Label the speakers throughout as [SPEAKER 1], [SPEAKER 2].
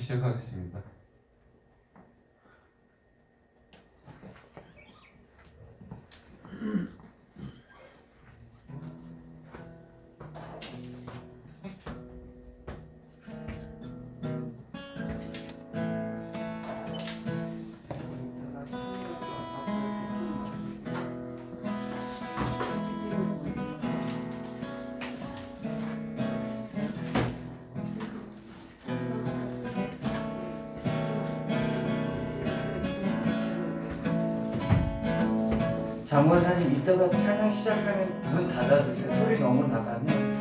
[SPEAKER 1] 시작하겠습니다.
[SPEAKER 2] 장원사님 이따가 찬양 시작하면 문 닫아주세요. 소리 너무 나가면.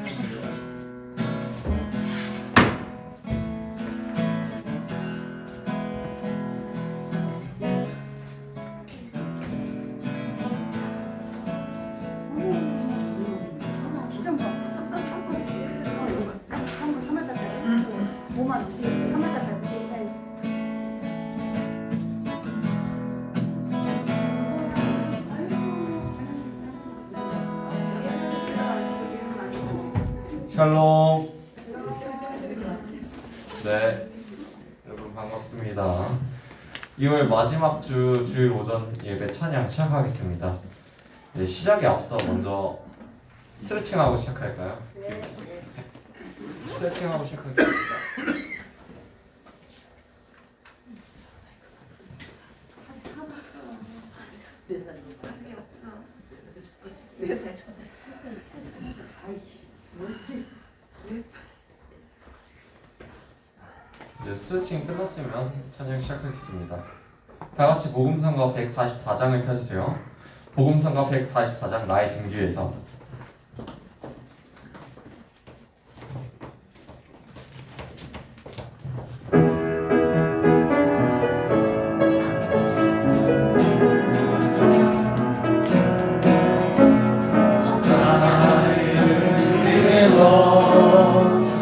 [SPEAKER 1] 샬롬. 네, 여러분 반갑습니다. 2월 마지막 주 주일 오전 예배 찬양 시작하겠습니다. 네, 시작에 앞서 먼저 스트레칭하고 시작할까요? 스트레칭하고 시작하겠습니다. 이제 스트레칭 끝났으면 찬양 시작하겠습니다. 다 같이 복음성가 144장을 펴주세요. 복음성가 144장 나의 등 뒤에서.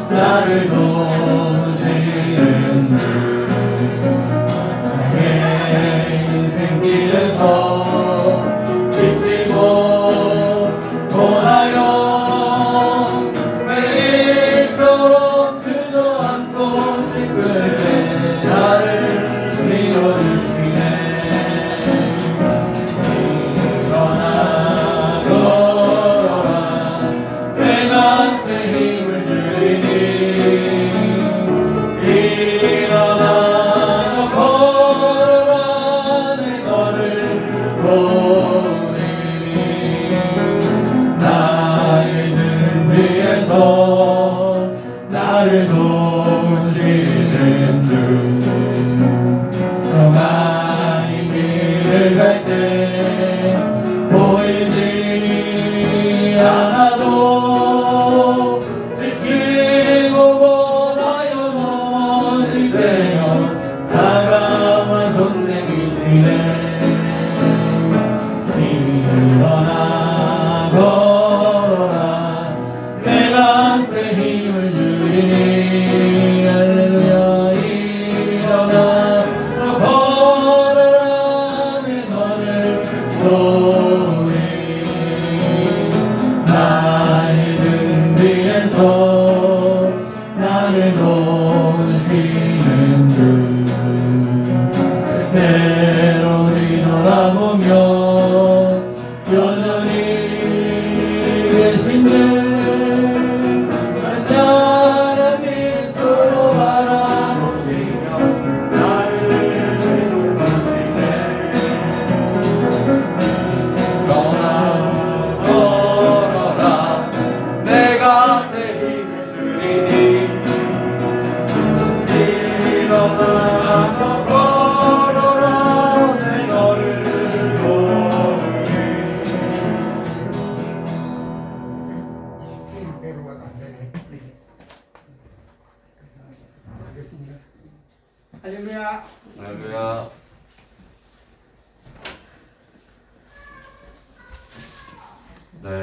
[SPEAKER 1] 나를 도우시는 주 나의 인생길에서 지치고 고난형 매일처럼 주저앉고 싶을 때 나를 밀어주시네. 일어나 걸어라 내가 새 힘을 주리니. 일어나 걸어라 내 너를 보니. 나의 등 위에서 나를 도우시는 주 평안히 길을 갈 때 보이지 않아도 지치고 고나여 넘어질 때면 다가와 손 내미시네. 일어나 걸어라 내가 새 힘을 주리니. 할렐루야. 일어나 걸어라 내 너를 도우니. 나의 등 뒤에서 나를 도우시는 주 때로니 돌아보면 여전히 계신데 잔잔한 미소로 바라보시며 나를 족하시네. 걸어라 내가 새 힘을 주리니. 일어나 걸어라 내 너를 도우니.
[SPEAKER 3] 할렐루야.
[SPEAKER 1] 할렐루야. 네.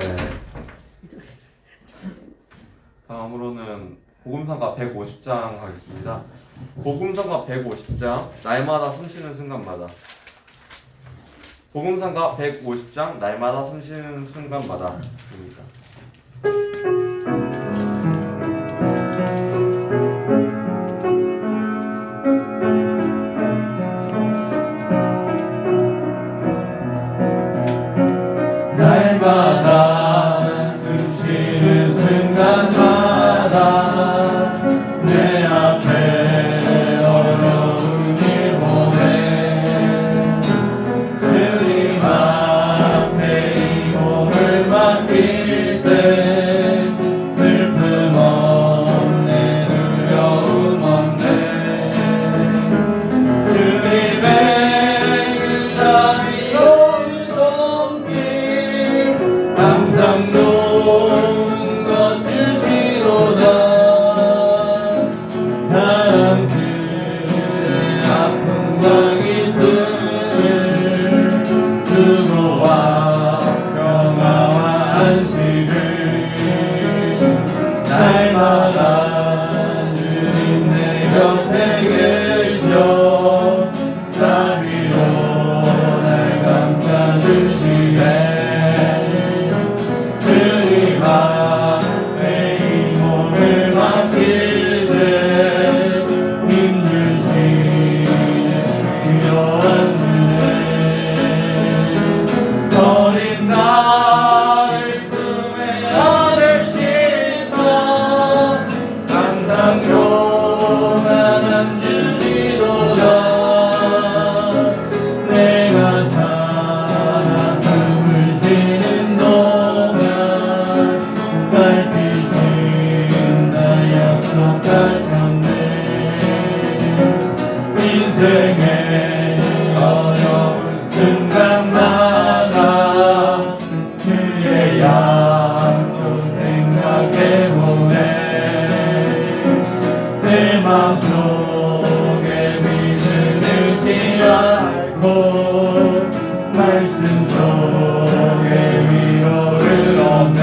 [SPEAKER 1] 다음으로는 복음성가 150장 하겠습니다. 복음성가 150장 날마다 숨쉬는 순간마다. 복음성가 150장 날마다 숨쉬는 순간마다 입니다. 안식을 날마다 주님 내 곁에 계셔 자비로 날 감싸주시네 주님 앞에 이 몸을 맡길 때 힘주시네 귀여운 주네 어린 나를 품에 안을 씻어 항상 교만 앉으시도다 내가 살아 숨을 쉬는 동안 살피신 나 약속하셨네 인생의 어려운 순간마다 그의 약속 생각해보네 내 맘속에 믿음을 지않고 말씀 속에 위로를 얻네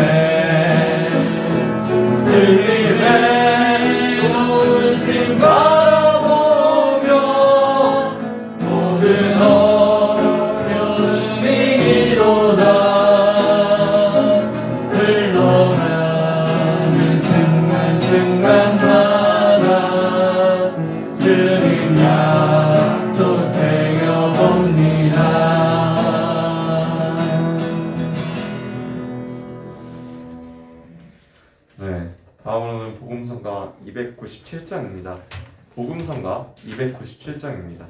[SPEAKER 1] 주님의 부르심 바라보며 모든 어려움이 이로다 흘러가는 순간순간마다 주님 약속 새겨봅니다 네, 다음으로는 복음성가 297장입니다. 복음성가 297장입니다.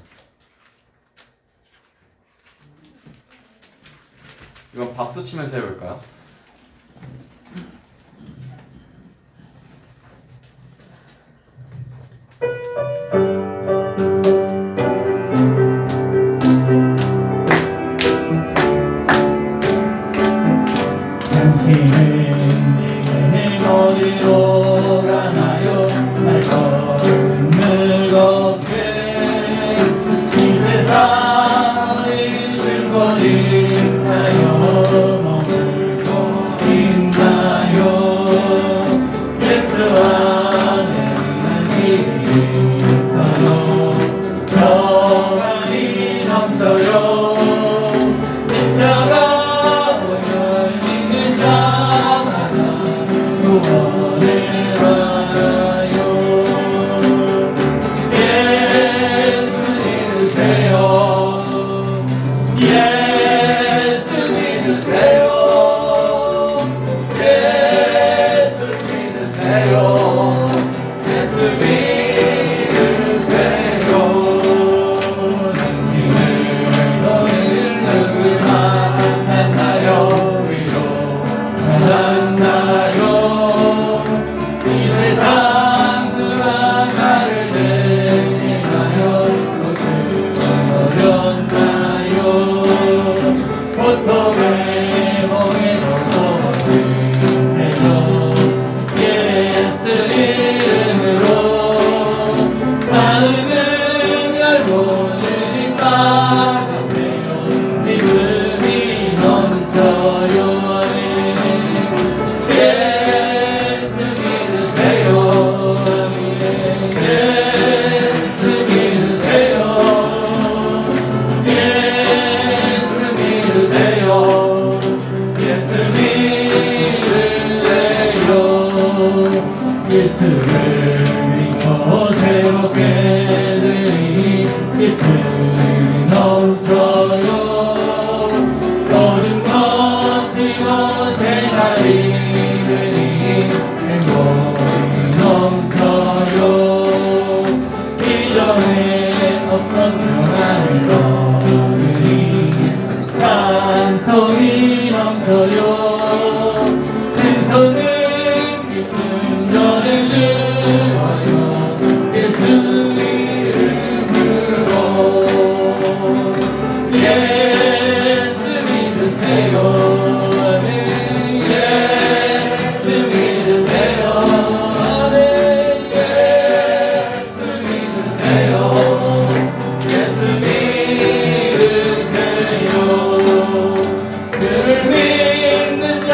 [SPEAKER 1] 이건 박수 치면서 해볼까요? 당신은 내게 어디로 가나요? 발걸음을 걷게 이 세상 어디든 거리나요? 머물고 있나요? 예수 안에 안식이 있어요 평안이 넘쳐요 십자가 구원을 받아요 예수 믿으세요 예수 믿으세요 예수 믿으세요 예수 믿으세요 당신을 너희를 누구나 만나요 위로 만나요 이 세상 누가 나를 대신하여 무슨 어렵나요 고통의 멍에 벗어주세요 예수 이름으로 마음을 열고 주님 받으세요 믿음이 넘쳐요 예수 믿으세요 예수 믿으세요 예수 믿으세요 예수 믿으세요 예수를 믿고 새롭게 되니 기쁨이 넘쳐요 어둠 거치고 새날이 되니 행복이 넘쳐요 이전에 없던 평안을 얻으니 찬송이 넘쳐요 왼손은 기쁨 전해주어요 예수 이름으로 예수 믿으세요 예수 믿으세요 예수 믿으세요 예수 믿으세요 그를 믿는 자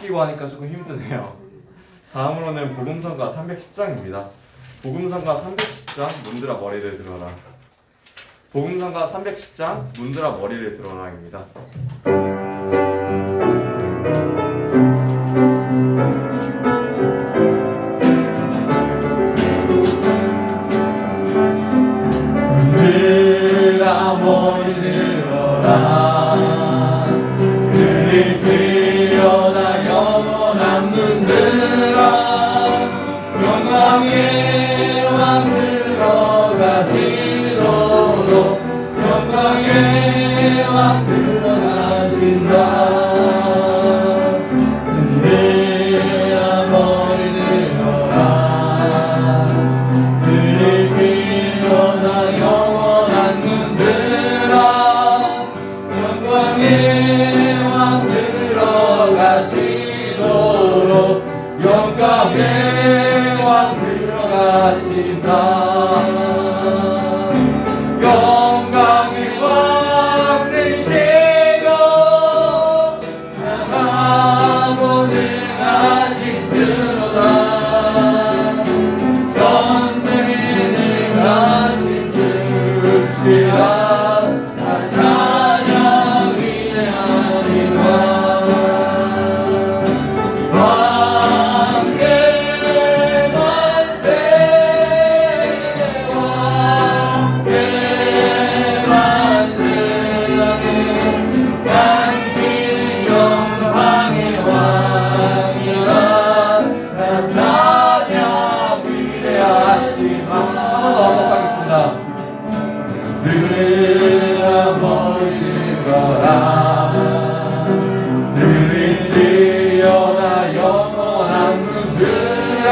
[SPEAKER 1] 끼고 하니까 조금 힘드네요. 다음으로는 복음성가 310장입니다. 복음성가 310장 문드라 머리를 들어라. 복음성가 310장 문드라 머리를 들어라입니다. 문드라 머리를 들어라. 그를 들여다 영원한 문드라. 영광의 왕 들어가시도록 영광의 왕 들어가신다. 흔들어 머리 들어라. 그를 들여다 영원한 문드라. 영광의 왕 들어가시도록 영광의 왕 들어가신다. 영광의 왕 되시고 나가고 능하신 주로다. 전쟁에 능하신 주시라. 나 찬양 위대하신 왕. 들으라 머리 들어라. 들을 지어다 영원한 문드라.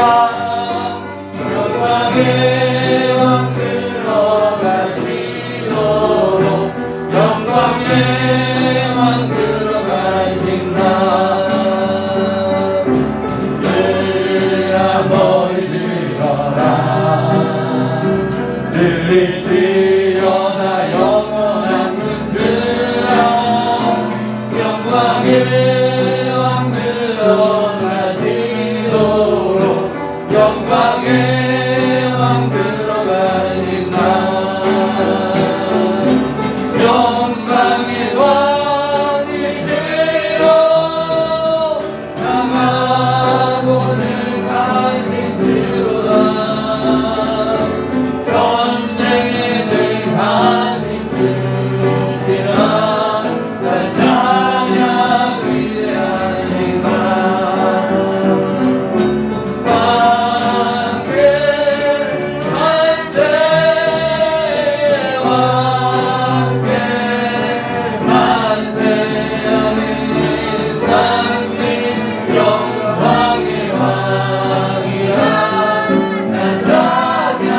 [SPEAKER 1] 영광의 왕 들어가시도록 영광의 왕 들어가신다. 들으라 머리 들어라. 들을 지어다 영원한 문드라. 영광의 왕 들어가시도록 영광의 왕 들어가신다. 영광의 왕이시로 남하고 능하신 주로다. 전쟁에 능하신 주시라. 날 찬양 위대하신 왕. 왕께 만세. 왕께 만세. 아멘. 당신 영광의 왕이라. 날 찬양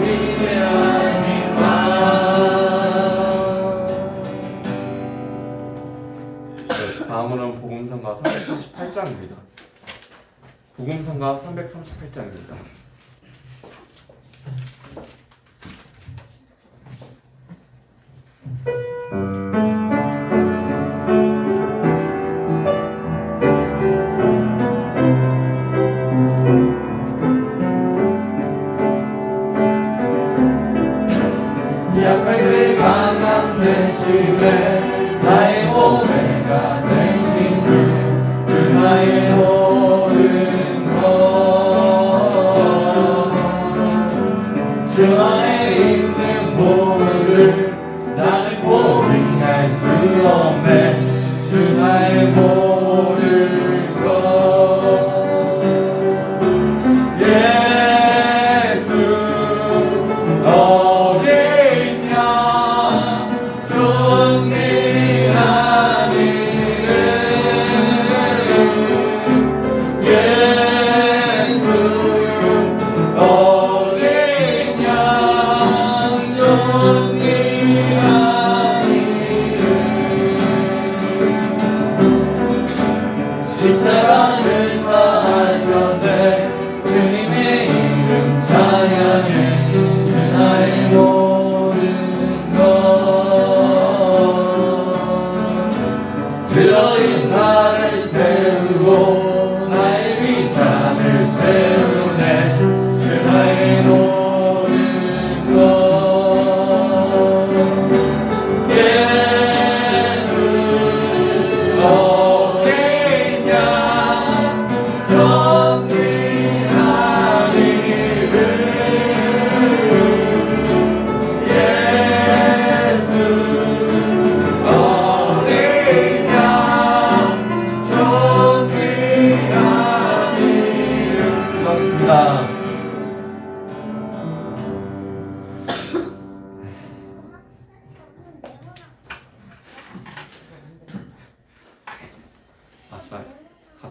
[SPEAKER 1] 위대하신 왕. 다음으로는 복음성가 338장입니다. 복음성가 338장입니다. 약할 때 강함 되시네. 나의 보배가 되신 주 나의 모든 것. 주 안에 있는 보물을 나는 포기할 수 없네. 주 나의 모든 것. 예수 어린 양 존귀한 이름. 예수 어린 양 존귀한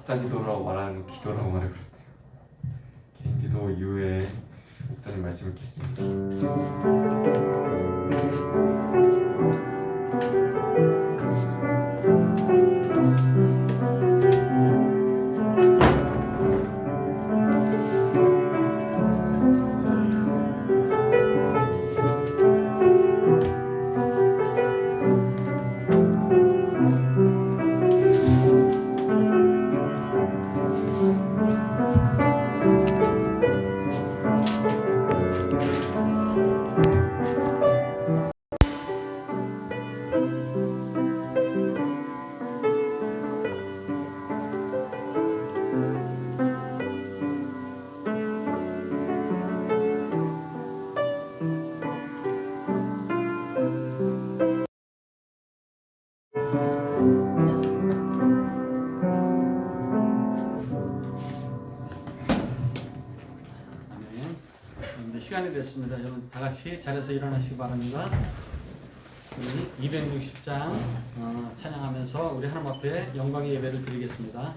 [SPEAKER 1] 각자 기도라고 말하는 거 기도라고 말해 그랬대요. 개인 기도 이후에 목사님 말씀 읽겠습니다.
[SPEAKER 3] 시간이 됐습니다. 여러분 다 같이 자리에서 일어나시기 바랍니다. 우리 260장 찬양하면서 우리 하나님 앞에 영광의 예배를 드리겠습니다.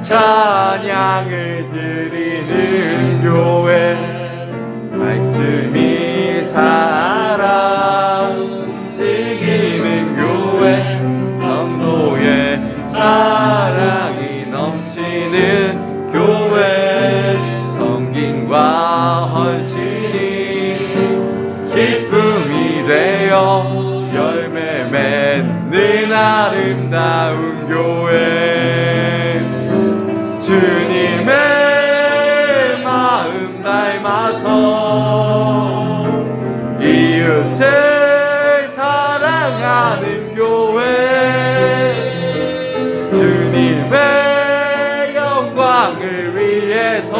[SPEAKER 1] 찬양을 드리는 교회 말씀이 살아 움직이는 교회 성도의 사랑이 넘치는 교회 섬김과 헌신이 기쁨이 되어 열매 맺는 아름다운 교회 주님의 마음 닮아서 이웃을 사랑하는 교회 주님의 영광을 위해서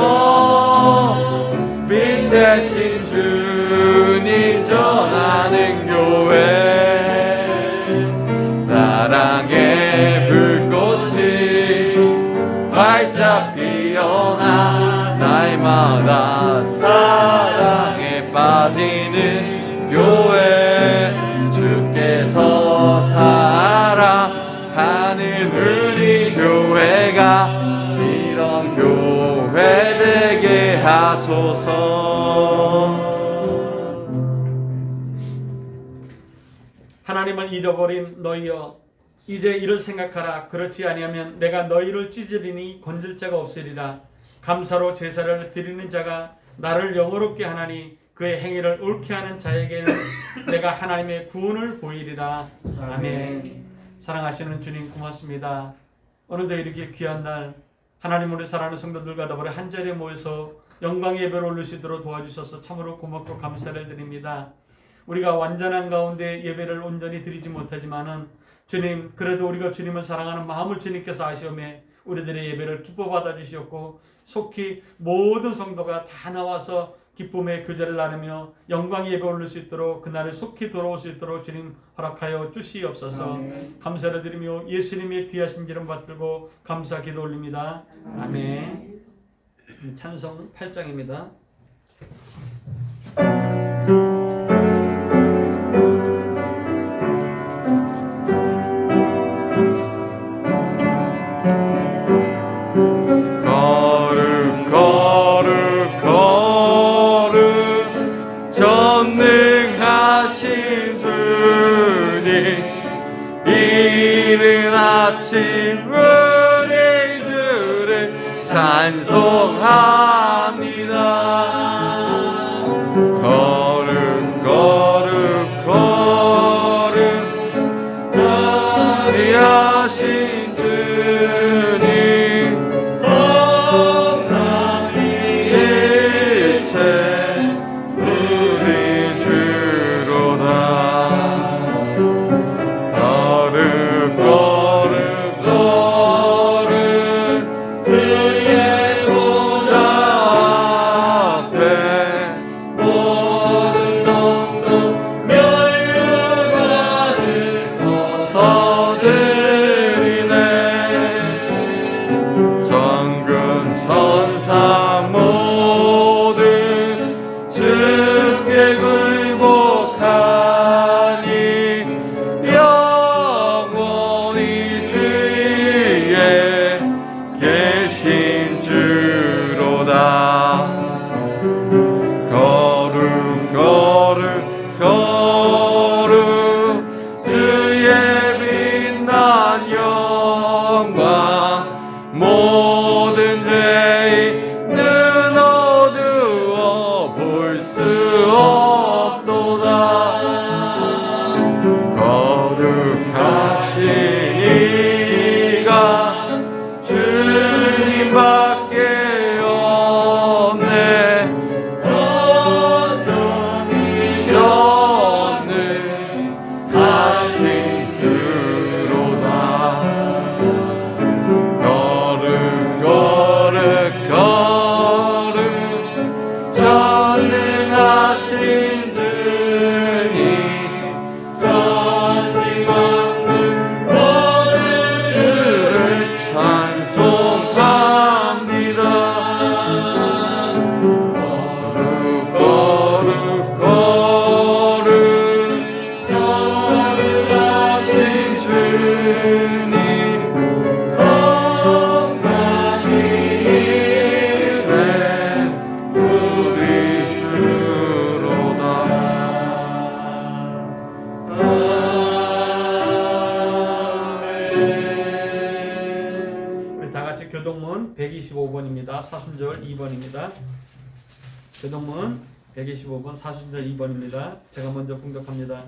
[SPEAKER 1] 빛 대신 주님 전하는 교회 사랑의 불꽃이 활짝 피어나 날마다 사랑에 빠지는 교회 주께서 사랑하는 우리 교회가 이런 교회 되게 하소서.
[SPEAKER 3] 하나님을 잃어버린 너희여 이제 이를 생각하라. 그렇지 아니하면 내가 너희를 찢으리니 건질 자가 없으리라. 감사로 제사를 드리는 자가 나를 영어롭게 하나니 그의 행위를 옳게 하는 자에게는 내가 하나님의 구원을 보이리라. 아멘. 사랑하시는 주님 고맙습니다. 오늘도 이렇게 귀한 날 하나님으로 사랑하는 성도들과 더불어 한자리에 모여서 영광의 예배를 올릴 수 있도록 도와주셔서 참으로 고맙고 감사를 드립니다. 우리가 완전한 가운데 예배를 온전히 드리지 못하지만은 주님 그래도 우리가 주님을 사랑하는 마음을 주님께서 아시오매 우리들의 예배를 기뻐 받아주시었고 속히 모든 성도가 다 나와서 기쁨의 교제를 나누며 영광의 예배 올릴 수 있도록 그날을 속히 돌아올 수 있도록 주님 허락하여 주시옵소서. 감사를 드리며 예수님의 귀하신 이름 받들고 감사 기도 올립니다. 아멘. 찬송 8장입니다.
[SPEAKER 1] 전능하신 주님 이른 아침 우리 주를 찬송합니다. 걸음 걸음 걸음 전능하신 주님 성삼위 일체 우리 주로다. 걸음
[SPEAKER 3] 사순절 2번입니다. 교동문 125번 사순절 2번입니다. 제가 먼저 봉독합니다.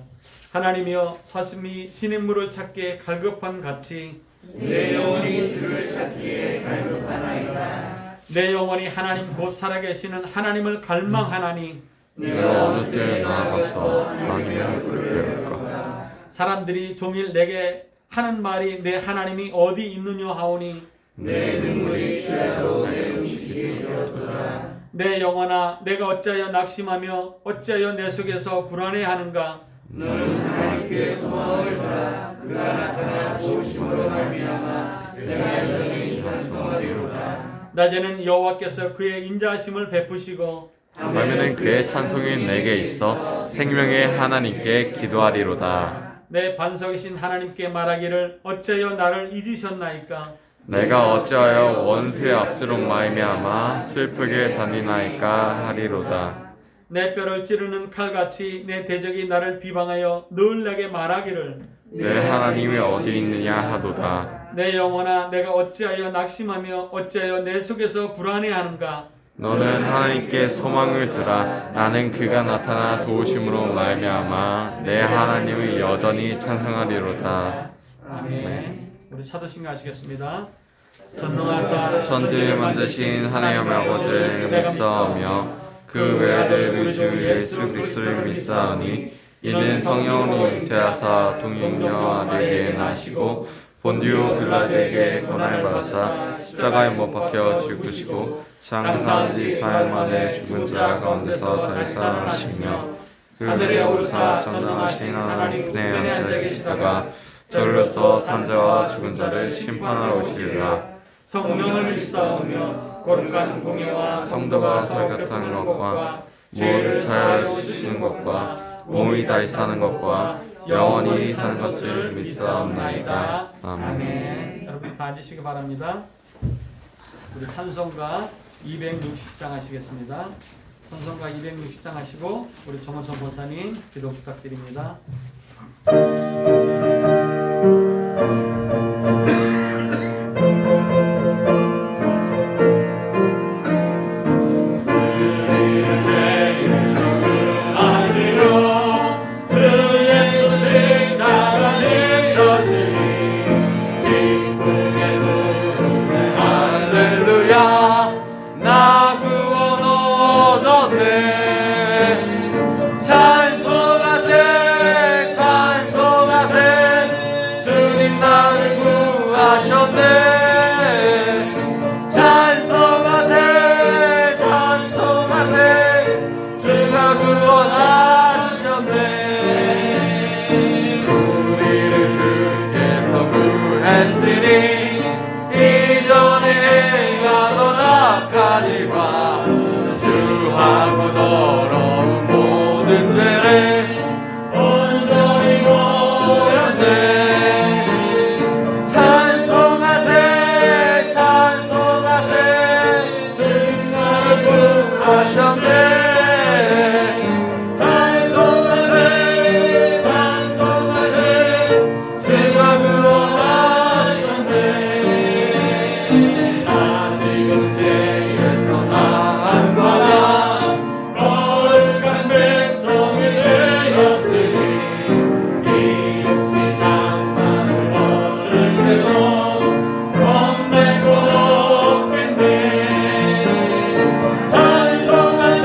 [SPEAKER 3] 하나님이여 사슴이 시냇물을 찾기에 갈급한 같이
[SPEAKER 2] 내 영혼이 주를 찾기에 갈급하나이다.
[SPEAKER 3] 내 영혼이 하나님 곧 살아계시는 하나님을 갈망하나니
[SPEAKER 4] 내가 어느 때에 나아가서 하나님의 얼굴을 배울까?
[SPEAKER 3] 사람들이 종일 내게 하는 말이 내 하나님이 어디 있느냐 하오니
[SPEAKER 2] 내 눈물이 취하로 내 음식이 되었도다.
[SPEAKER 3] 내 영혼아 내가 어찌하여 낙심하며 어찌하여 내 속에서 불안해하는가.
[SPEAKER 2] 너는 하나님께 소망을 두라. 그가 나타나 도우심으로 말미암아 내가 여전히 찬송하리로다.
[SPEAKER 3] 낮에는 여호와께서 그의 인자하심을 베푸시고
[SPEAKER 4] 밤에는 그의 찬송이 내게 있어 생명의 하나님께 기도하리로다.
[SPEAKER 3] 내 반석이신 하나님께 말하기를 어찌하여 나를 잊으셨나이까.
[SPEAKER 4] 내가 어찌하여 원수의 앞지로 말미암아 슬프게 다니나이까 하리로다.
[SPEAKER 3] 내 뼈를 찌르는 칼같이 내 대적이 나를 비방하여 늘 내게 말하기를
[SPEAKER 4] 내 하나님이 어디 있느냐 하도다.
[SPEAKER 3] 내 영혼아 내가 어찌하여 낙심하며 어찌하여 내 속에서 불안해하는가.
[SPEAKER 4] 너는 하나님께 소망을 두라. 나는 그가 나타나 도우심으로 말미암아 내 하나님을 여전히 찬송하리로다.
[SPEAKER 3] 아멘. 우리 사도신가 하시겠습니다. 전능하사
[SPEAKER 4] 천지를 만드신 하나님 아버지를 믿사오며 그 외아들 우리 주 예수 그리스도를 믿사오니 이는 성령으로 잉태하사 동육녀 아들에게 나시고 본디오 빌라도에게 고난을 받으사 십자가에 못 박혀 죽으시고 장사지 4일 만에 죽은 자 가운데서 다시 살아나시며 그 하늘에 오르사 전능하신 하나님 편에 앉아 계시다가 저리로서 산자와 죽은 자를 심판하러 오시리라.
[SPEAKER 3] 성령을 믿사오며 거룩한 공예와
[SPEAKER 4] 성도가 설교하는 것과 무엇을 사하여 주시는 것과 몸이 다시 사는 것과 영원히 사는 것을 믿사옵나이다. 아멘.
[SPEAKER 3] 여러분 다 앉으시기 바랍니다. 우리 찬송가 260장 하시겠습니다. 찬송가 260장 하시고 우리 정원선 권사님 기도 부탁드립니다.
[SPEAKER 4] 나 구원 얻었네. 찬송하세 찬송하세 주님 나를 구하셨네. 찬송하세 찬송하세 주가 구원하셨네. 우리를 주께서 구했으니 이전에 가던 악한 일과 주하고 더러운 모든 죄를 온전히 버렸네. 찬송하세 찬송하세 주님 나를 구하셨네. 찬송하세 찬송하세 주가 구원하셨네. 아직은 죄에서 사함받아 거룩한 백성이 되었으니 이 육신 장막을 벗을 때도 겁낼 것 없겠네. 찬송하세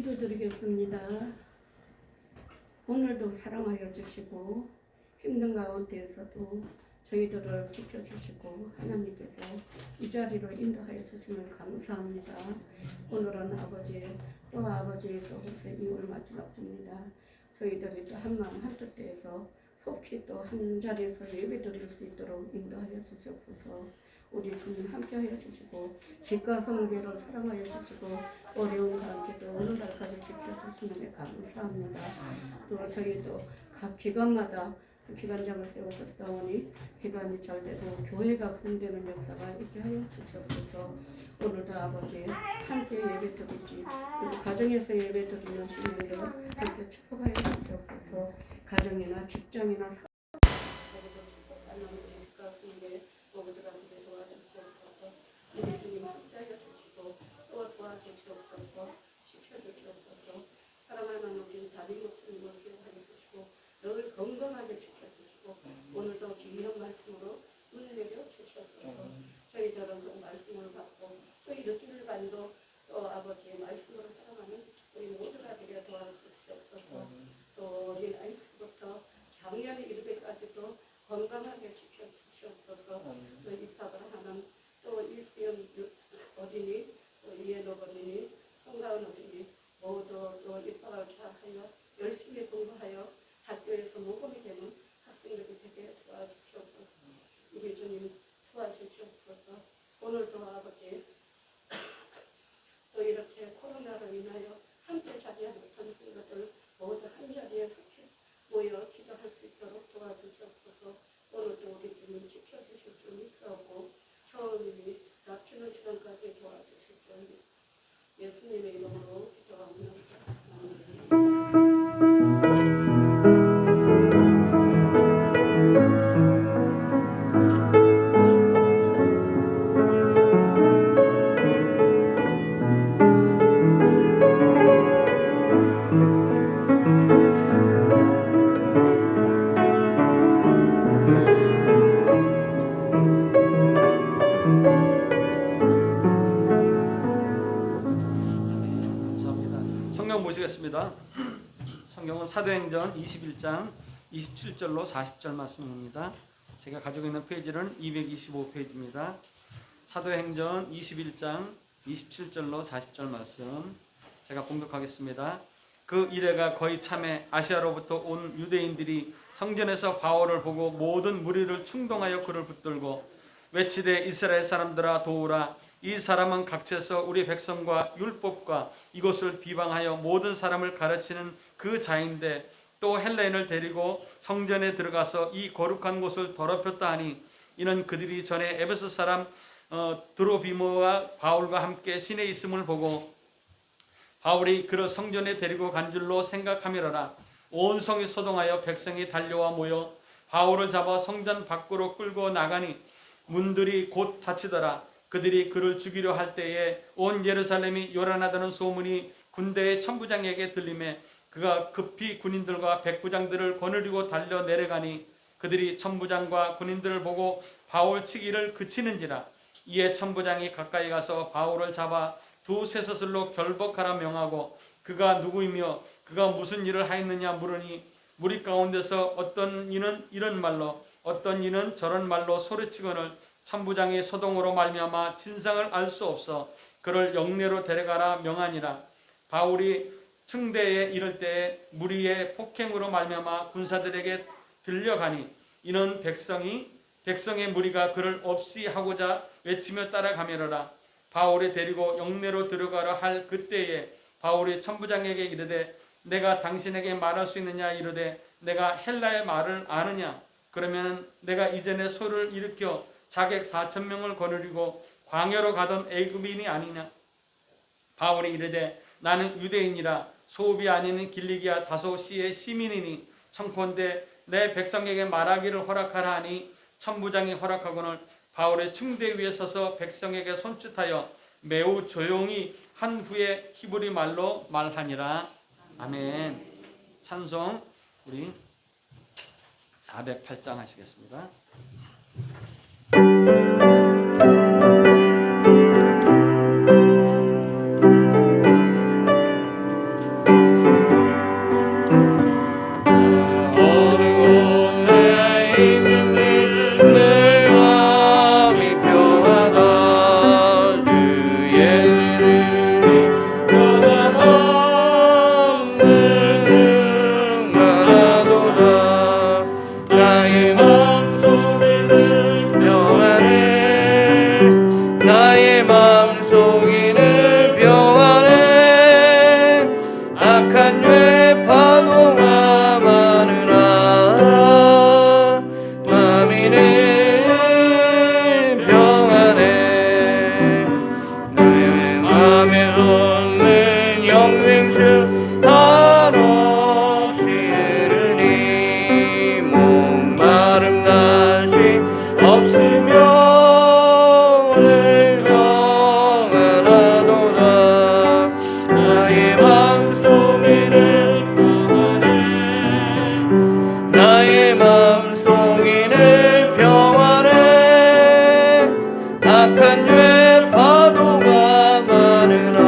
[SPEAKER 5] 기도드리겠습니다. 오늘도 사랑하여 주시고 힘든 가운데에서도 저희들을 지켜주시고 하나님께서 이 자리로 인도하여 주심을 감사합니다. 오늘은 아버지 또 아버지의 또 이웃을 맞추었습니다. 저희들이 또 한마음 한뜻대에서 속히 또 한 자리에서 예배드릴 수 있도록 인도하여 주시옵소서. 우리 주님 함께하여 주시고 집과 성교를 사랑하여 주시고 어려운 가운데도 오늘날까지 지켜주시는 데 감사합니다. 또 저희도 각 기관마다 기관장을 세우셨사오니 기관이 잘 되고 교회가 부흥되는 역사가 있게 하여 주시옵소서. 오늘도 아버지 함께 예배드리지 우리 가정에서 예배드리는 신령들 함께 축복하여 주시옵소서. 가정이나 직장이나 모두도 축복하는 우리 가슴에 모두들한테 도와주시옵소서. 우리 주님 함께하여 주시고 또 도와주시옵소서. 지켜주시옵소서. 사랑하는 우리 다리 목숨을 기억하여 주시고 늘 건강하게 지켜주시고 오늘도 귀한 말씀으로 은혜를 주시옵소서. 저희들은 그 말씀을 받고 또 일주일간도 또 아버지의 말씀으로 살아가는 우리 모두가 되게 도와주시옵소서. 또 어린 아이부터 작년에 이르기까지도 건강하게 지켜주시옵소서. 또 입학을 하는 또 이수연 어린이 또 이해노 어린이 송가은 어린이 모두 또 입학을 잘하여 열심히 공부하여 학교에서 모범이 되는 학생들이 되게 도와주시옵소서. 우리 주님 도와주시옵소서. 오늘도 아버지 또 이렇게 코로나로 인하여 함께 자리하지 못한 친구들 모두 한자리에 속해 모여 기도할 수 있도록 도와주시옵소서. 오늘도 우리 주님 지켜주실 줄 믿사오고 처음이 낮추는 시간까지 도와주실 줄 믿사오고 예수님의 이름으로 기도합니다.
[SPEAKER 3] 성경 보시겠습니다. 성경은 사도행전 21장 27절로 40절 말씀입니다. 제가 가지고 있는 페이지는 225페이지입니다. 사도행전 21장 27절로 40절 말씀 제가 봉독하겠습니다. 그 이래가 거의 참에 아시아로부터 온 유대인들이 성전에서 바울을 보고 모든 무리를 충동하여 그를 붙들고 외치되 이스라엘 사람들아 도우라. 이 사람은 각처에서 우리 백성과 율법과 이곳을 비방하여 모든 사람을 가르치는 그 자인데 또 헬레인을 데리고 성전에 들어가서 이 거룩한 곳을 더럽혔다 하니 이는 그들이 전에 에베소 사람 드로비모와 바울과 함께 시내에 있음을 보고 바울이 그를 성전에 데리고 간 줄로 생각하미러라. 온 성이 소동하여 백성이 달려와 모여 바울을 잡아 성전 밖으로 끌고 나가니 문들이 곧 닫히더라. 그들이 그를 죽이려 할 때에 온 예루살렘이 요란하다는 소문이 군대의 천부장에게 들리매 그가 급히 군인들과 백부장들을 거느리고 달려 내려가니 그들이 천부장과 군인들을 보고 바울 치기를 그치는지라. 이에 천부장이 가까이 가서 바울을 잡아 두 쇠사슬로 결박하라 명하고 그가 누구이며 그가 무슨 일을 하였느냐 물으니 무리 가운데서 어떤 이는 이런 말로 어떤 이는 저런 말로 소리치거늘 천부장이 소동으로 말미암아 진상을 알 수 없어 그를 영내로 데려가라 명하니라. 바울이 층대에 이를 때에 무리의 폭행으로 말미암아 군사들에게 들려가니 이는 백성의 무리가 그를 없이 하고자 외치며 따라가매러라. 바울이 데리고 영내로 들어가라 할 그때에 바울이 천부장에게 이르되 내가 당신에게 말할 수 있느냐 이르되 내가 헬라의 말을 아느냐. 그러면 내가 이전에 소를 일으켜 자객 4,000명을 거느리고 광야로 가던 애굽인이 아니냐. 바울이 이르되 나는 유대인이라 소읍이 아닌 길리기아 다소시의 시민이니 청컨대 내 백성에게 말하기를 허락하라 하니 천부장이 허락하거늘 바울의 층대 위에 서서 백성에게 손짓하여 매우 조용히 한 후에 히브리 말로 말하니라. 아멘. 찬송 우리 408장 하시겠습니다.
[SPEAKER 2] 악한 죄 파도가 많으나 마음이는 평안해. 내 맘에 솟는 영생수 한없이 흐르니 목마름 다시 없으며 오늘 영원하도다. 나의 맘속에는 평안해. 나의 맘속에는 평안해. 악한 죄 파도가 많으나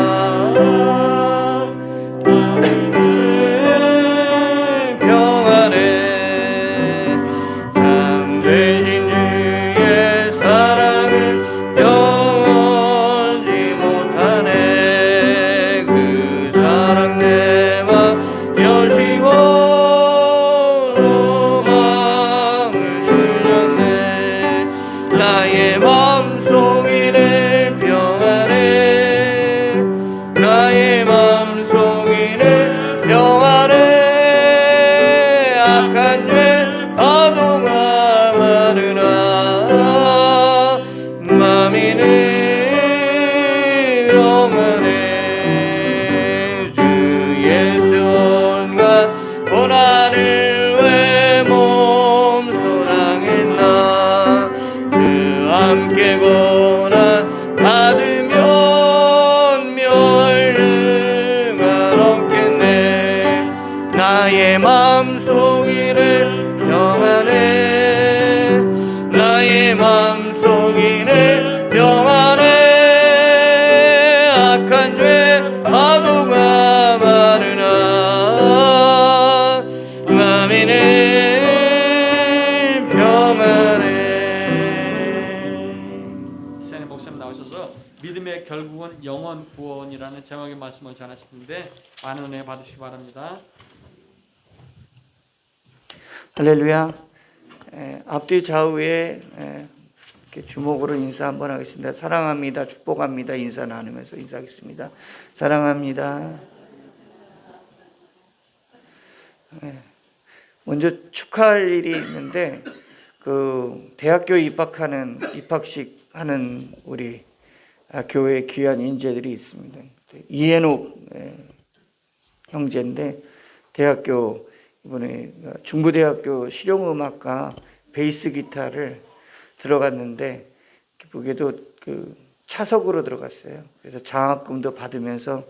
[SPEAKER 2] 평안해. 참되신 주의 사랑을 영원히 못하네. 그 사랑 내 맘 여시고 로망을 주셨네. 나의 맘속에는 평안해. 나의 맘속에는 평안해. 악한 죄 파도가 많으나 마음이는 평안해. 주 예수 온갖 고난을 왜 몸소 당했나. 주 함께 고난 받으면 멸류관 없겠네. 나의 맘속에는 평안해. 나의 맘속에는 평안해. 악한 죄 파도가 많으나 마음에는 평안해.
[SPEAKER 3] 이사님 목사님 나오셔서 믿음의 결국은 영원 구원이라는 제목의 말씀을 전하시는데 많은 은혜 받으시기 바랍니다.
[SPEAKER 2] 할렐루야. 앞뒤 좌우에 이렇게 주목으로 인사 한번 하겠습니다. 사랑합니다. 축복합니다. 인사 나누면서 인사하겠습니다. 사랑합니다. 먼저 축하할 일이 있는데 그 대학교 입학식 하는 우리 교회 귀한 인재들이 있습니다. 이해녹 형제인데 대학교 이번에 중부대학교 실용음악과 베이스 기타를 들어갔는데 기쁘게도 그 차석으로 들어갔어요. 그래서 장학금도 받으면서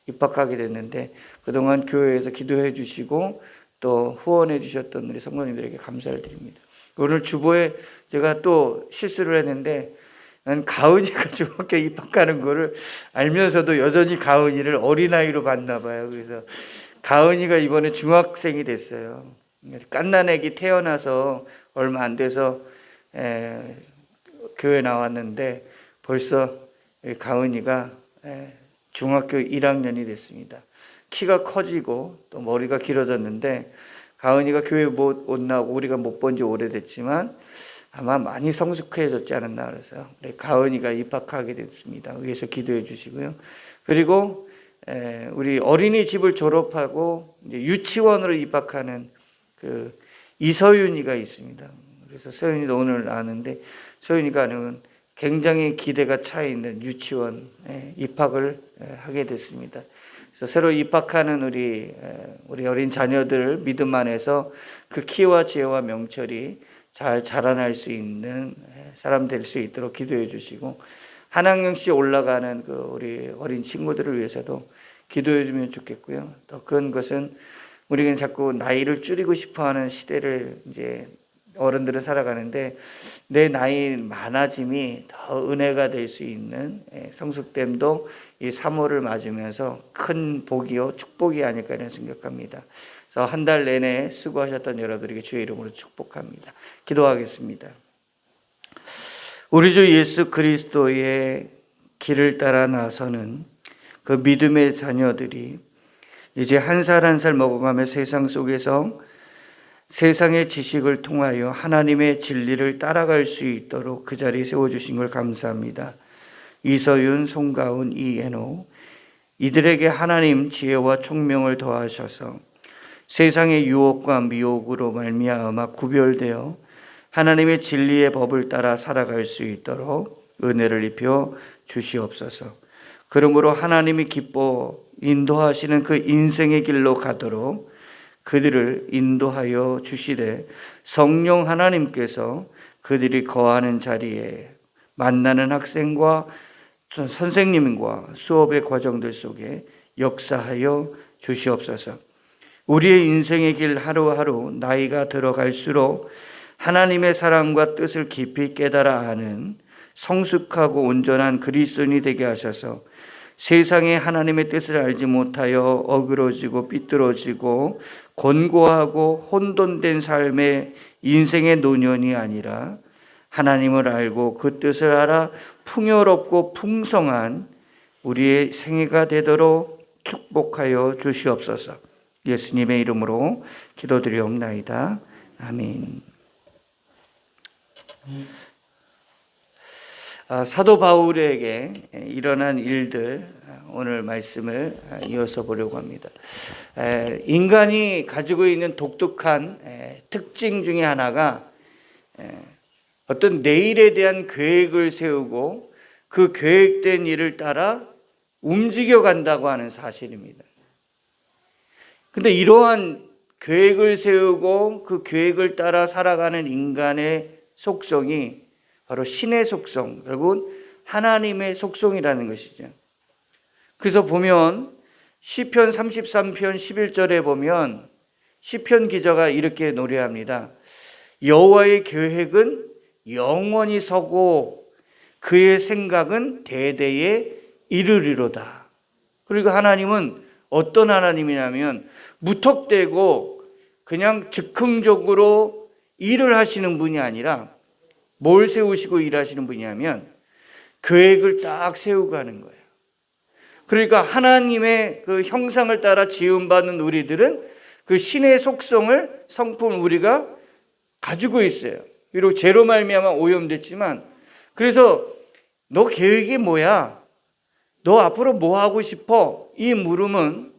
[SPEAKER 2] 입학하게 됐는데 그동안 교회에서 기도해 주시고 또 후원해 주셨던 우리 성도님들에게 감사를 드립니다. 오늘 주보에 제가 또 실수를 했는데 난 가은이가 중학교 입학하는 거를 알면서도 여전히 가은이를 어린아이로 봤나 봐요. 그래서 가은이가 이번에 중학생이 됐어요. 갓난애기 태어나서 얼마 안 돼서 교회 나왔는데 벌써 가은이가 중학교 1학년이 됐습니다. 키가 커지고 또 머리가 길어졌는데 가은이가 교회 못 나오고 우리가 못 본 지 오래됐지만 아마 많이 성숙해졌지 않았나 그래서 가은이가 입학하게 됐습니다. 위에서 기도해 주시고요. 그리고 우리 어린이집을 졸업하고 이제 유치원으로 입학하는 그 이서윤이가 있습니다. 그래서 서윤이도 오늘 아는데 서윤이가는 굉장히 기대가 차 있는 유치원에 입학을 하게 됐습니다. 그래서 새로 입학하는 우리 어린 자녀들 믿음 안에서 그 키와 지혜와 명철이 잘 자라날 수 있는 사람 될 수 있도록 기도해 주시고 한 학년씩 올라가는 그 우리 어린 친구들을 위해서도 기도해 주면 좋겠고요. 더 큰 것은 우리는 자꾸 나이를 줄이고 싶어하는 시대를 이제 어른들은 살아가는데 내 나이 많아짐이 더 은혜가 될 수 있는 성숙됨도 이 3월을 맞으면서 큰 복이요 축복이 아닐까 이런 생각합니다. 그래서 한 달 내내 수고하셨던 여러분들에게 주의 이름으로 축복합니다. 기도하겠습니다. 우리 주 예수 그리스도의 길을 따라 나서는 그 믿음의 자녀들이 이제 한 살 한 살 먹어가며 세상 속에서 세상의 지식을 통하여 하나님의 진리를 따라갈 수 있도록 그 자리에 세워주신 걸 감사합니다. 이서윤, 송가은, 이해노 이들에게 하나님 지혜와 총명을 더하셔서 세상의 유혹과 미혹으로 말미암아 구별되어 하나님의 진리의 법을 따라 살아갈 수 있도록 은혜를 입혀 주시옵소서. 그러므로 하나님이 기뻐 인도하시는 그 인생의 길로 가도록 그들을 인도하여 주시되 성령 하나님께서 그들이 거하는 자리에 만나는 학생과 선생님과 수업의 과정들 속에 역사하여 주시옵소서. 우리의 인생의 길 하루하루 나이가 들어갈수록 하나님의 사랑과 뜻을 깊이 깨달아 아는 성숙하고 온전한 그리스도인이 되게 하셔서 세상에 하나님의 뜻을 알지 못하여 어그러지고 삐뚤어지고 곤고하고 혼돈된 삶의 인생의 노년이 아니라 하나님을 알고 그 뜻을 알아 풍요롭고 풍성한 우리의 생애가 되도록 축복하여 주시옵소서. 예수님의 이름으로 기도드리옵나이다. 아멘. 사도 바울에게 일어난 일들 오늘 말씀을 이어서 보려고 합니다. 인간이 가지고 있는 독특한 특징 중에 하나가 어떤 내일에 대한 계획을 세우고 그 계획된 일을 따라 움직여 간다고 하는 사실입니다. 근데 이러한 계획을 세우고 그 계획을 따라 살아가는 인간의 속성이 바로 신의 속성, 결국은 하나님의 속성이라는 것이죠. 그래서 보면 시편 33편 11절에 보면 시편 기자가 이렇게 노래합니다. 여호와의 계획은 영원히 서고 그의 생각은 대대에 이르리로다. 그리고 하나님은 어떤 하나님이냐면 무턱대고 그냥 즉흥적으로 일을 하시는 분이 아니라 뭘 세우시고 일하시는 분이냐면 계획을 딱 세우고 하는 거예요. 그러니까 하나님의 그 형상을 따라 지음받는 우리들은 그 신의 속성을 성품 우리가 가지고 있어요. 비록 죄로 말미암아 오염됐지만, 그래서 너 계획이 뭐야? 너 앞으로 뭐 하고 싶어? 이 물음은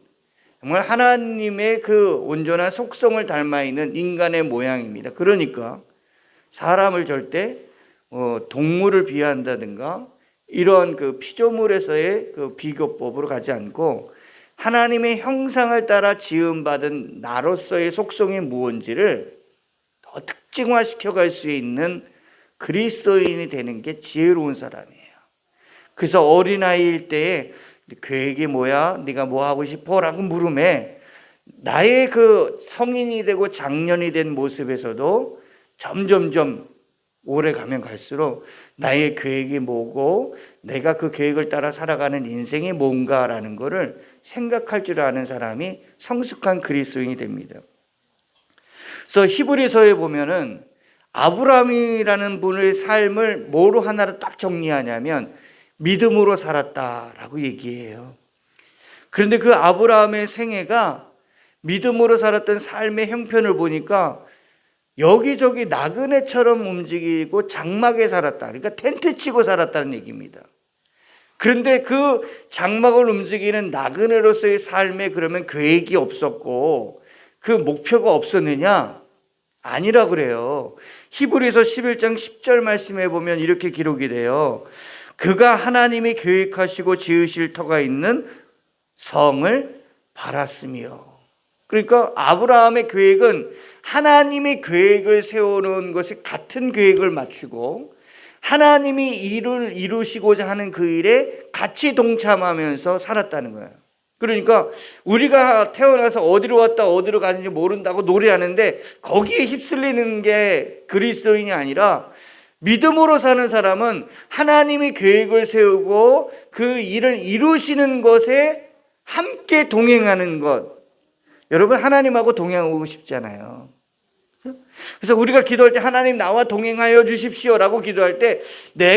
[SPEAKER 2] 정말 하나님의 그 온전한 속성을 닮아 있는 인간의 모양입니다. 그러니까 사람을 절대 동물을 비하한다든가 이러한 그 피조물에서의 그 비교법으로 가지 않고 하나님의 형상을 따라 지음받은 나로서의 속성이 무엇인지를 더 특징화시켜 갈 수 있는 그리스도인이 되는 게 지혜로운 사람이에요. 그래서 어린아이일 때에 계획이 뭐야? 네가 뭐 하고 싶어? 라고 물음에 나의 그 성인이 되고 장년이 된 모습에서도 점점점 오래 가면 갈수록 나의 계획이 뭐고 내가 그 계획을 따라 살아가는 인생이 뭔가라는 것을 생각할 줄 아는 사람이 성숙한 그리스도인이 됩니다. 그래서 히브리서에 보면은 아브라함이라는 분의 삶을 뭐로 하나로 딱 정리하냐면 믿음으로 살았다라고 얘기해요. 그런데 그 아브라함의 생애가 믿음으로 살았던 삶의 형편을 보니까 여기저기 나그네처럼 움직이고 장막에 살았다. 그러니까 텐트 치고 살았다는 얘기입니다. 그런데 그 장막을 움직이는 나그네로서의 삶에 그러면 계획이 없었고 그 목표가 없었느냐? 아니라 그래요. 히브리서 11장 10절 말씀에 보면 이렇게 기록이 돼요. 그가 하나님이 계획하시고 지으실 터가 있는 성을 바랐으며. 그러니까 아브라함의 계획은 하나님이 계획을 세우는 것이 같은 계획을 맞추고 하나님이 일을 이루시고자 하는 그 일에 같이 동참하면서 살았다는 거예요. 그러니까 우리가 태어나서 어디로 왔다 어디로 가는지 모른다고 노래하는데 거기에 휩쓸리는 게 그리스도인이 아니라 믿음으로 사는 사람은 하나님이 계획을 세우고 그 일을 이루시는 것에 함께 동행하는 것. 여러분 하나님하고 동행하고 싶잖아요. 그래서 우리가 기도할 때 하나님 나와 동행하여 주십시오라고 기도할 때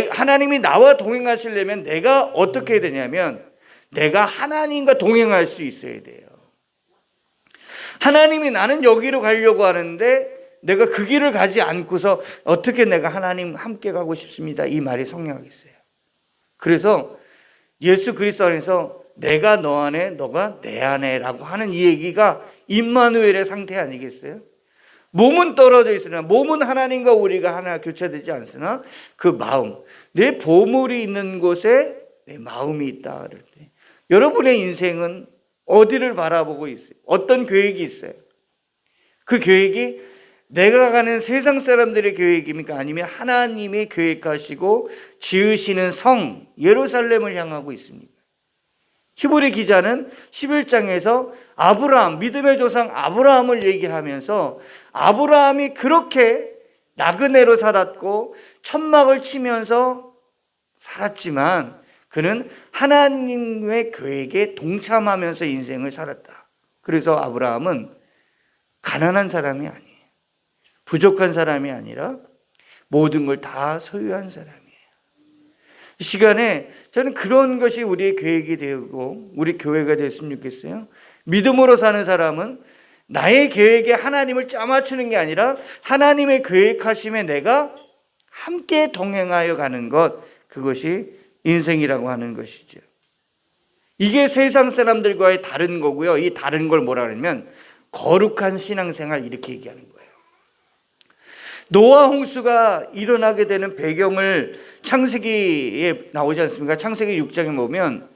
[SPEAKER 2] 하나님이 나와 동행하시려면 내가 어떻게 해야 되냐면 내가 하나님과 동행할 수 있어야 돼요. 하나님이 나는 여기로 가려고 하는데 내가 그 길을 가지 않고서 어떻게 내가 하나님 함께 가고 싶습니다. 이 말이 성령하겠어요. 그래서 예수 그리스도 안에서 내가 너 안에 너가 내 안에라고 하는 이 얘기가 임마누엘의 상태 아니겠어요? 몸은 떨어져 있으나 몸은 하나님과 우리가 하나 교차되지 않으나 그 마음, 내 보물이 있는 곳에 내 마음이 있다 그럴 때 여러분의 인생은 어디를 바라보고 있어요? 어떤 계획이 있어요? 그 계획이 내가 가는 세상 사람들의 계획입니까? 아니면 하나님이 계획하시고 지으시는 성 예루살렘을 향하고 있습니까? 히브리 기자는 11장에서 아브라함, 믿음의 조상 아브라함을 얘기하면서 아브라함이 그렇게 나그네로 살았고 천막을 치면서 살았지만 그는 하나님의 계획에 동참하면서 인생을 살았다. 그래서 아브라함은 가난한 사람이 아니에요. 부족한 사람이 아니라 모든 걸 다 소유한 사람이에요. 이 시간에 저는 그런 것이 우리의 계획이 되고 우리 교회가 됐으면 좋겠어요. 믿음으로 사는 사람은 나의 계획에 하나님을 짜맞추는 게 아니라 하나님의 계획하심에 내가 함께 동행하여 가는 것, 그것이 인생이라고 하는 것이죠. 이게 세상 사람들과의 다른 거고요. 이 다른 걸 뭐라 그러면 거룩한 신앙생활 이렇게 얘기하는 거예요. 노아 홍수가 일어나게 되는 배경을 창세기에 나오지 않습니까? 창세기 6장에 보면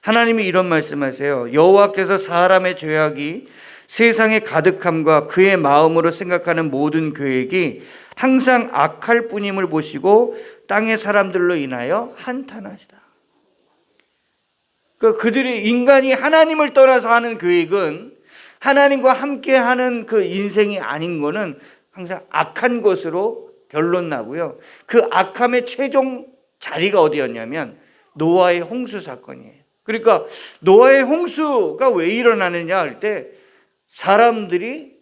[SPEAKER 2] 하나님이 이런 말씀하세요. 여호와께서 사람의 죄악이 세상에 가득함과 그의 마음으로 생각하는 모든 계획이 항상 악할 뿐임을 보시고 땅의 사람들로 인하여 한탄하시다. 그들이 인간이 하나님을 떠나서 하는 계획은 하나님과 함께하는 그 인생이 아닌 거는 항상 악한 것으로 결론 나고요. 그 악함의 최종 자리가 어디였냐면 노아의 홍수 사건이에요. 그러니까 노아의 홍수가 왜 일어나느냐 할 때 사람들이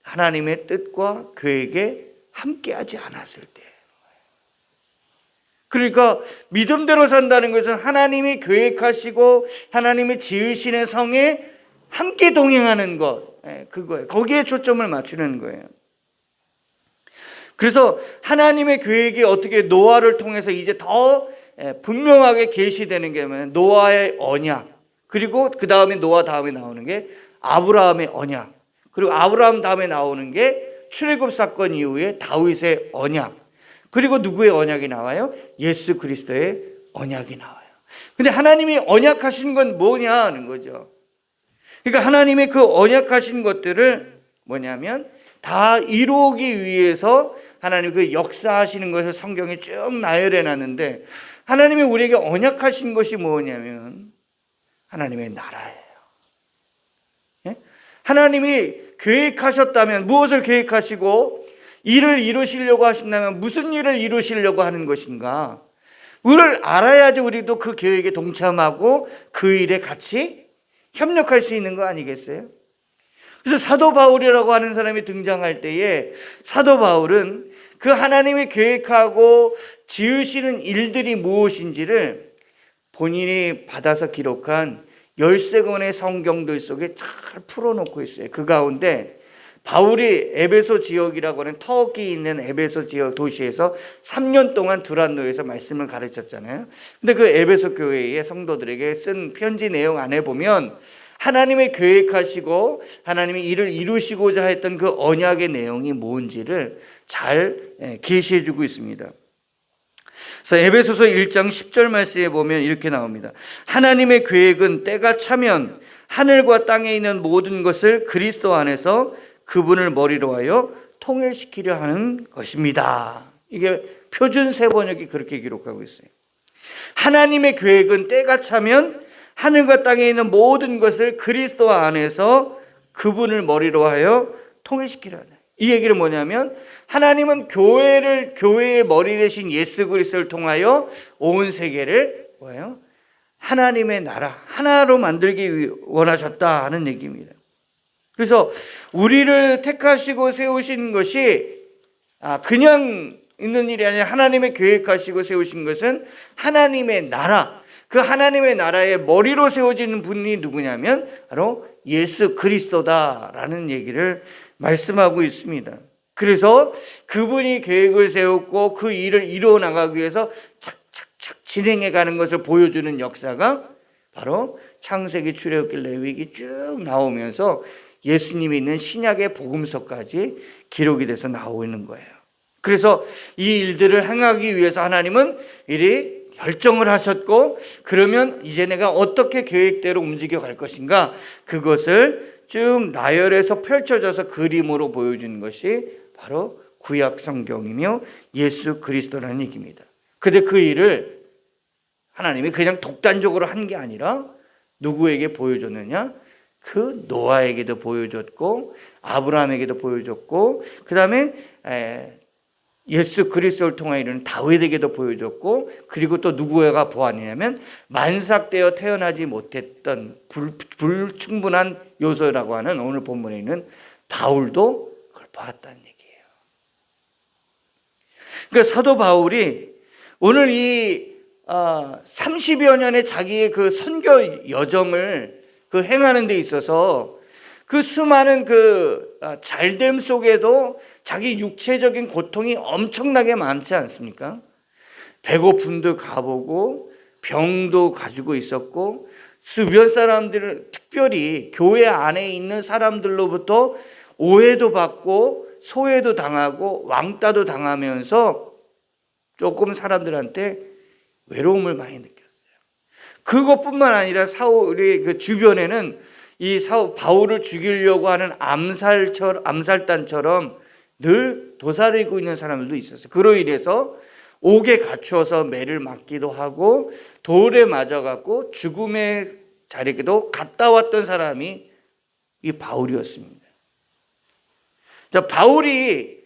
[SPEAKER 2] 하나님의 뜻과 계획에 함께하지 않았을 때. 그러니까 믿음대로 산다는 것은 하나님이 계획하시고 하나님이 지으시는 성에 함께 동행하는 것, 그거예요. 거기에 초점을 맞추는 거예요. 그래서 하나님의 계획이 어떻게 노아를 통해서 이제 더 분명하게 계시되는 게 뭐냐면 노아의 언약, 그리고 그 다음에 노아 다음에 나오는 게 아브라함의 언약, 그리고 아브라함 다음에 나오는 게 출애굽 사건 이후에 다윗의 언약, 그리고 누구의 언약이 나와요? 예수 그리스도의 언약이 나와요. 근데 하나님이 언약하신 건 뭐냐 하는 거죠. 그러니까 하나님의 그 언약하신 것들을 뭐냐면 다 이루기 위해서 하나님 그 역사하시는 것을 성경에 쭉 나열해 놨는데 하나님이 우리에게 언약하신 것이 뭐냐면 하나님의 나라예요. 예? 하나님이 계획하셨다면 무엇을 계획하시고 일을 이루시려고 하신다면 무슨 일을 이루시려고 하는 것인가? 그걸 알아야지 우리도 그 계획에 동참하고 그 일에 같이 협력할 수 있는 거 아니겠어요? 그래서 사도 바울이라고 하는 사람이 등장할 때에 사도 바울은 그 하나님이 계획하고 지으시는 일들이 무엇인지를 본인이 받아서 기록한 13권의 성경들 속에 잘 풀어놓고 있어요. 그 가운데 바울이 에베소 지역이라고 하는 터키에 있는 에베소 지역 도시에서 3년 동안 두란노에서 말씀을 가르쳤잖아요. 근데 그 에베소 교회의 성도들에게 쓴 편지 내용 안에 보면 하나님의 계획하시고 하나님이 이를 이루시고자 했던 그 언약의 내용이 뭔지를 잘 계시해 주고 있습니다. 그래서 에베소서 1장 10절 말씀에 보면 이렇게 나옵니다. 하나님의 계획은 때가 차면 하늘과 땅에 있는 모든 것을 그리스도 안에서 그분을 머리로 하여 통일시키려 하는 것입니다. 이게 표준 세번역이 그렇게 기록하고 있어요. 하나님의 계획은 때가 차면 하늘과 땅에 있는 모든 것을 그리스도 안에서 그분을 머리로 하여 통일시키려 하는. 이 얘기는 뭐냐면 하나님은 교회의 머리 대신 예수 그리스도를 통하여 온 세계를 뭐예요? 하나님의 나라 하나로 만들기 원하셨다 하는 얘기입니다. 그래서 우리를 택하시고 세우신 것이 그냥 있는 일이 아니라 하나님의 계획하시고 세우신 것은 하나님의 나라, 그 하나님의 나라의 머리로 세워지는 분이 누구냐면 바로 예수 그리스도다라는 얘기를 말씀하고 있습니다. 그래서 그분이 계획을 세웠고 그 일을 이루어 나가기 위해서 착착착 진행해 가는 것을 보여주는 역사가 바로 창세기, 출애굽기, 레위기 쭉 나오면서 예수님이 있는 신약의 복음서까지 기록이 돼서 나오는 거예요. 그래서 이 일들을 행하기 위해서 하나님은 이리 결정을 하셨고, 그러면 이제 내가 어떻게 계획대로 움직여 갈 것인가, 그것을 쭉 나열해서 펼쳐져서 그림으로 보여주는 것이 바로 구약 성경이며 예수 그리스도라는 얘기입니다. 근데 그 일을 하나님이 그냥 독단적으로 한 게 아니라 누구에게 보여줬느냐? 그 노아에게도 보여줬고, 아브라함에게도 보여줬고, 그 다음에 예수 그리스도를 통하여 이르는 다윗에게도 보여줬고, 그리고 또 누구가 보았냐면 만삭되어 태어나지 못했던 불충분한 요소라고 하는 오늘 본문에 있는 바울도 그걸 보았다는 얘기예요. 그러니까 사도 바울이 오늘 이 30여 년의 자기의 그 선교 여정을 그 행하는 데 있어서 그 수많은 그 잘됨 속에도 자기 육체적인 고통이 엄청나게 많지 않습니까? 배고픔도 가보고 병도 가지고 있었고, 주변 사람들을, 특별히 교회 안에 있는 사람들로부터 오해도 받고 소외도 당하고 왕따도 당하면서 조금 사람들한테 외로움을 많이 느꼈어요. 그것뿐만 아니라 사울의 그 주변에는 이 바울을 죽이려고 하는 암살단처럼 늘 도사리고 있는 사람들도 있었어요. 그로 인해서 옥에 갇혀서 매를 맞기도 하고 돌에 맞아갖고 죽음의 자리에도 갔다 왔던 사람이 이 바울이었습니다. 자, 바울이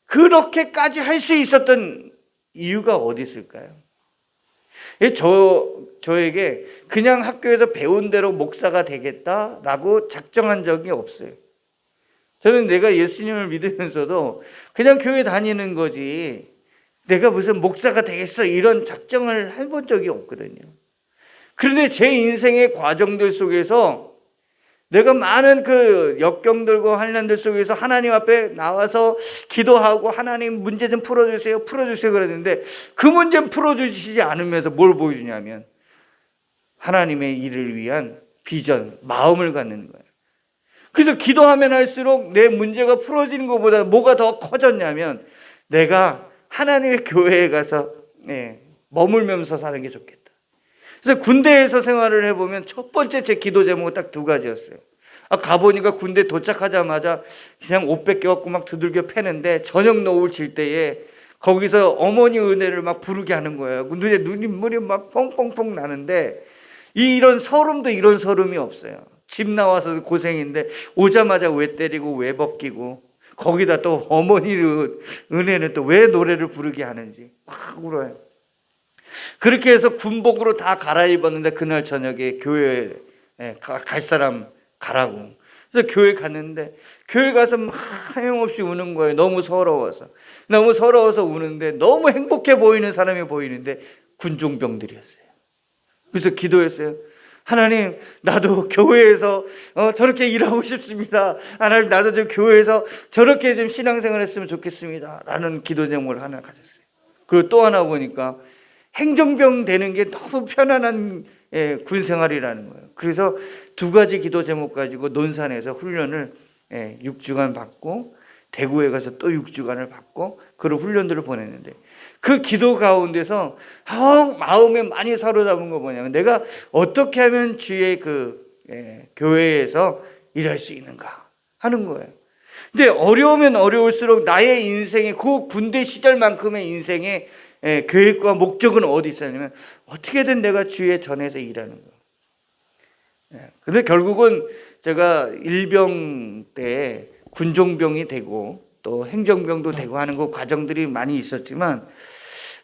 [SPEAKER 2] 그렇게까지 할 수 있었던 이유가 어디 있을까요? 저에게 그냥 학교에서 배운 대로 목사가 되겠다라고 작정한 적이 없어요. 저는 내가 예수님을 믿으면서도 그냥 교회 다니는 거지 내가 무슨 목사가 되겠어 이런 작정을 해본 적이 없거든요. 그런데 제 인생의 과정들 속에서 내가 많은 그 역경들과 환난들 속에서 하나님 앞에 나와서 기도하고 하나님 문제 좀 풀어주세요 그랬는데 그 문제 풀어주시지 않으면서 뭘 보여주냐면 하나님의 일을 위한 비전, 마음을 갖는 거예요. 그래서 기도하면 할수록 내 문제가 풀어지는 것보다 뭐가 더 커졌냐면 내가 하나님의 교회에 가서 머물면서 사는 게 좋겠다. 그래서 군대에서 생활을 해보면 첫 번째 제 기도 제목은 딱 두 가지였어요. 가보니까 군대 도착하자마자 그냥 옷 뺏겨갖고 막 두들겨 패는데 저녁 노을 질 때에 거기서 어머니 은혜를 막 부르게 하는 거예요. 눈물이 막 펑펑펑 나는데 이런 서름도 이런 서름이 없어요. 집 나와서 고생인데 오자마자 왜 때리고 왜 벗기고 거기다 또 어머니 은혜는 또 왜 노래를 부르게 하는지 막 울어요. 그렇게 해서 군복으로 다 갈아입었는데 그날 저녁에 교회에 갈 사람 가라고. 그래서 교회 갔는데 교회 가서 막 하염없이 우는 거예요. 너무 서러워서 우는데 너무 행복해 보이는 사람이 보이는데 군종병들이었어요. 그래서 기도했어요. 하나님, 나도 교회에서 저렇게 일하고 싶습니다. 하나님, 나도 좀 교회에서 저렇게 좀 신앙생활 했으면 좋겠습니다. 라는 기도 제목을 하나 가졌어요. 그리고 또 하나 보니까 행정병 되는 게 너무 편안한 군생활이라는 거예요. 그래서 두 가지 기도 제목 가지고 논산에서 훈련을 6주간 받고 대구에 가서 또 6주간을 받고 그런 훈련들을 보냈는데 그 기도 가운데서 마음에 많이 사로잡은 거 뭐냐면 내가 어떻게 하면 주의 교회에서 일할 수 있는가 하는 거예요. 근데 어려우면 어려울수록 나의 인생의 그 군대 시절만큼의 인생의 계획과 목적은 어디 있었냐면 어떻게든 내가 주의 전에서 일하는 거예요. 근데 결국은 제가 일병 때 군종병이 되고 또 행정병도 되고 하는 그 과정들이 많이 있었지만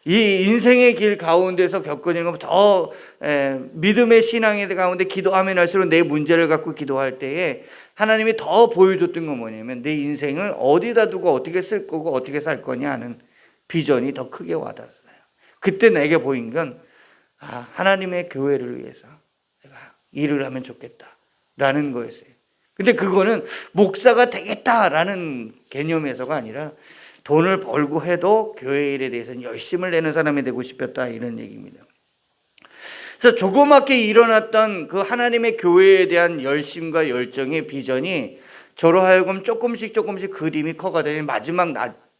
[SPEAKER 2] 이 인생의 길 가운데서 겪어지는 건 더 믿음의 신앙의 가운데 기도하면 할수록 내 문제를 갖고 기도할 때에 하나님이 더 보여줬던 건 뭐냐면 내 인생을 어디다 두고 어떻게 쓸 거고 어떻게 살 거냐 하는 비전이 더 크게 와닿았어요. 그때 내게 보인 건 하나님의 교회를 위해서 내가 일을 하면 좋겠다라는 거였어요. 근데 그거는 목사가 되겠다라는 개념에서가 아니라 돈을 벌고 해도 교회 일에 대해서는 열심을 내는 사람이 되고 싶었다 이런 얘기입니다. 그래서 조그맣게 일어났던 그 하나님의 교회에 대한 열심과 열정의 비전이 저로 하여금 조금씩 그림이 커가더니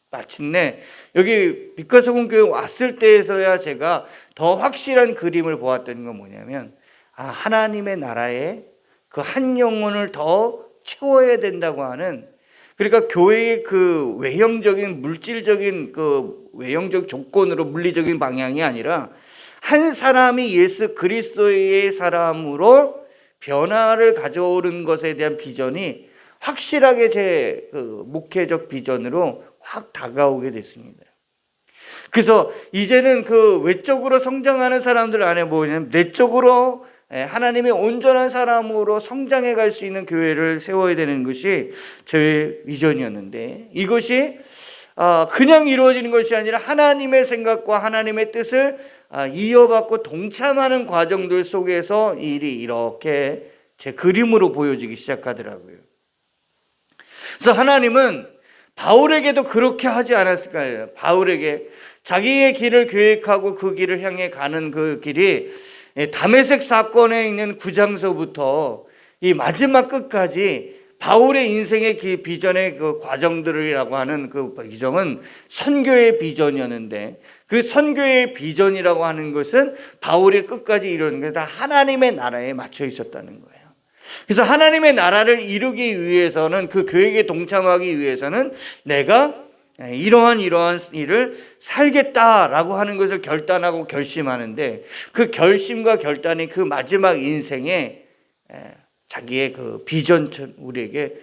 [SPEAKER 2] 마침내 여기 빛과소금 교회 왔을 때에서야 제가 더 확실한 그림을 보았던 건 뭐냐면, 하나님의 나라에 그 한 영혼을 더 채워야 된다고 하는, 그러니까 교회의 그 외형적인 물질적인 그 외형적 조건으로 물리적인 방향이 아니라 한 사람이 예수 그리스도의 사람으로 변화를 가져오는 것에 대한 비전이 확실하게 제 그 목회적 비전으로 확 다가오게 됐습니다. 그래서 이제는 그 외적으로 성장하는 사람들 안에 뭐냐면 내적으로 하나님의 온전한 사람으로 성장해 갈 수 있는 교회를 세워야 되는 것이 저의 비전이었는데, 이것이 그냥 이루어지는 것이 아니라 하나님의 생각과 하나님의 뜻을 이어받고 동참하는 과정들 속에서 일이 이렇게 제 그림으로 보여지기 시작하더라고요. 그래서 하나님은 바울에게도 그렇게 하지 않았을까요? 바울에게 자기의 길을 계획하고 그 길을 향해 가는 그 길이 다메섹 사건에 있는 9장서부터 이 마지막 끝까지 바울의 인생의 비전의 그 과정들이라고 하는 그 비전은 선교의 비전이었는데, 그 선교의 비전이라고 하는 것은 바울의 끝까지 이루는 게 다 하나님의 나라에 맞춰 있었다는 거예요. 그래서 하나님의 나라를 이루기 위해서는, 그 계획에 동참하기 위해서는 내가 이러한 일을 살겠다라고 하는 것을 결단하고 결심하는데, 그 결심과 결단이 그 마지막 인생에 자기의 그 비전처럼 우리에게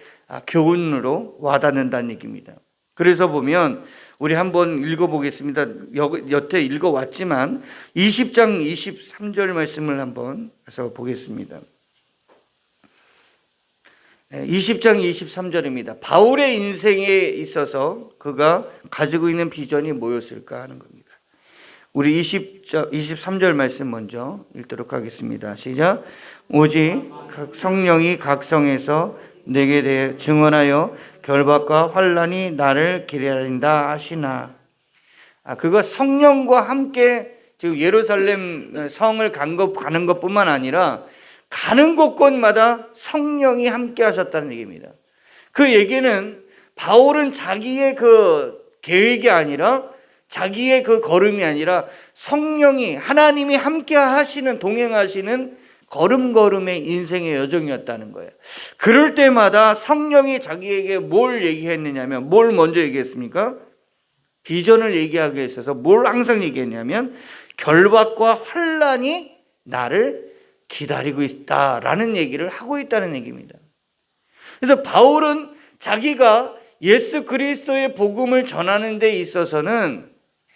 [SPEAKER 2] 교훈으로 와닿는다는 얘기입니다. 그래서 보면 우리 한번 읽어보겠습니다. 여태 읽어왔지만 20장 23절 말씀을 한번 해서 보겠습니다. 20장 23절입니다. 바울의 인생에 있어서 그가 가지고 있는 비전이 뭐였을까 하는 겁니다. 우리 23절 말씀 먼저 읽도록 하겠습니다. 시작. 오직 성령이 각성에서 내게 대해 증언하여 결박과 환난이 나를 기다린다 하시나. 그가 성령과 함께 지금 예루살렘 성을 가는 것뿐만 아니라 가는 곳곳마다 성령이 함께 하셨다는 얘기입니다. 그 얘기는 바울은 자기의 그 계획이 아니라, 자기의 그 걸음이 아니라 성령이, 하나님이 함께 하시는, 동행하시는 걸음걸음의 인생의 여정이었다는 거예요. 그럴 때마다 성령이 자기에게 뭘 얘기했느냐면, 뭘 먼저 얘기했습니까? 비전을 얘기하기 위해서 뭘 항상 얘기했냐면 결박과 환난이 나를 기다리고 있다라는 얘기를 하고 있다는 얘기입니다. 그래서 바울은 자기가 예수 그리스도의 복음을 전하는 데 있어서는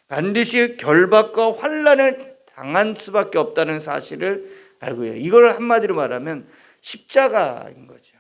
[SPEAKER 2] 반드시 결박과 환난을 당할 수밖에 없다는 사실을 알고 해요. 이걸 한마디로 말하면 십자가인 거죠.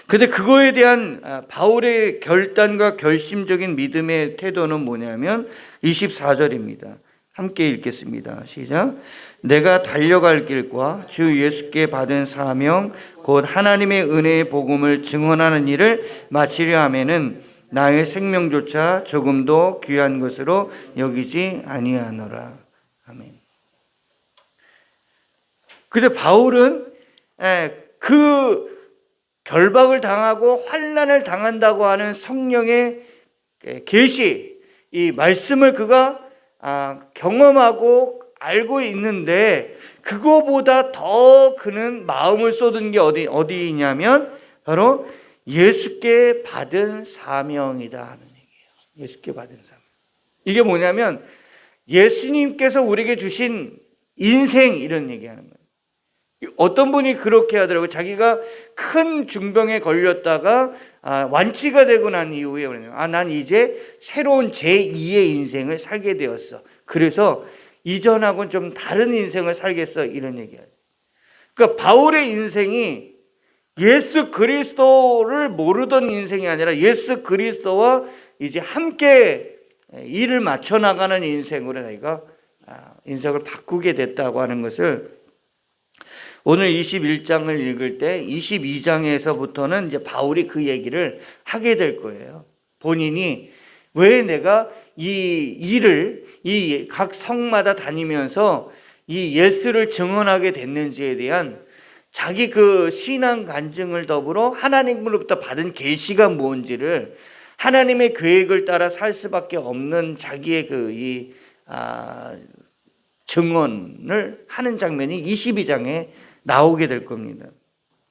[SPEAKER 2] 근데 그거에 대한 바울의 결단과 결심적인 믿음의 태도는 뭐냐면 24절입니다. 함께 읽겠습니다. 시작. 내가 달려갈 길과 주 예수께 받은 사명 곧 하나님의 은혜의 복음을 증언하는 일을 마치려 하면은 나의 생명조차 조금도 귀한 것으로 여기지 아니하노라. 아멘. 근데 바울은 그 결박을 당하고 환난을 당한다고 하는 성령의 계시, 이 말씀을 그가 경험하고 알고 있는데, 그거보다 더 그는 마음을 쏟은 게 어디냐면 바로 예수께 받은 사명이다 하는 얘기예요. 예수께 받은 사명. 이게 뭐냐면 예수님께서 우리에게 주신 인생, 이런 얘기하는 거예요. 어떤 분이 그렇게 하더라고요. 자기가 큰 중병에 걸렸다가 완치가 되고 난 이후에 난 이제 새로운 제2의 인생을 살게 되었어. 그래서 이전하고는 좀 다른 인생을 살겠어, 이런 얘기예요. 그러니까 바울의 인생이 예수 그리스도를 모르던 인생이 아니라 예수 그리스도와 이제 함께 일을 맞춰 나가는 인생으로 자기가 인생을 바꾸게 됐다고 하는 것을 오늘 21장을 읽을 때 22장에서부터는 이제 바울이 그 얘기를 하게 될 거예요. 본인이 왜 내가 이 일을 이 각 성마다 다니면서 이 예수를 증언하게 됐는지에 대한 자기 그 신앙 간증을 더불어 하나님으로부터 받은 계시가 무엇인지를 하나님의 계획을 따라 살 수밖에 없는 자기의 증언을 하는 장면이 22장에 나오게 될 겁니다.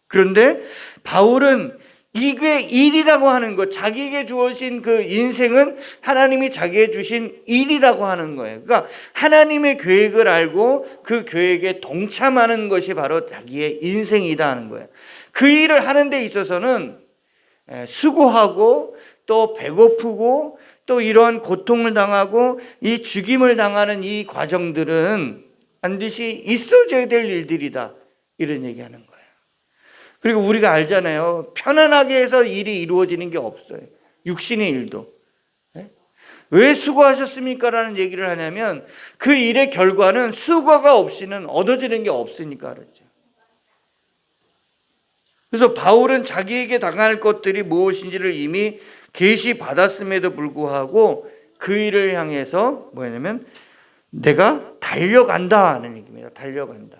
[SPEAKER 2] 그런데 바울은 이게 일이라고 하는 것, 자기에게 주어진 그 인생은 하나님이 자기에게 주신 일이라고 하는 거예요. 그러니까 하나님의 계획을 알고 그 계획에 동참하는 것이 바로 자기의 인생이다 하는 거예요. 그 일을 하는 데 있어서는 수고하고 또 배고프고 또 이러한 고통을 당하고 이 죽임을 당하는 이 과정들은 반드시 있어져야 될 일들이다, 이런 얘기하는 거예요. 그리고 우리가 알잖아요. 편안하게 해서 일이 이루어지는 게 없어요. 육신의 일도. 왜 수고하셨습니까? 라는 얘기를 하냐면 그 일의 결과는 수고가 없이는 얻어지는 게 없으니까 그렇죠. 그래서 바울은 자기에게 당할 것들이 무엇인지를 이미 계시받았음에도 불구하고 그 일을 향해서 뭐냐면 내가 달려간다 하는 얘기입니다. 달려간다.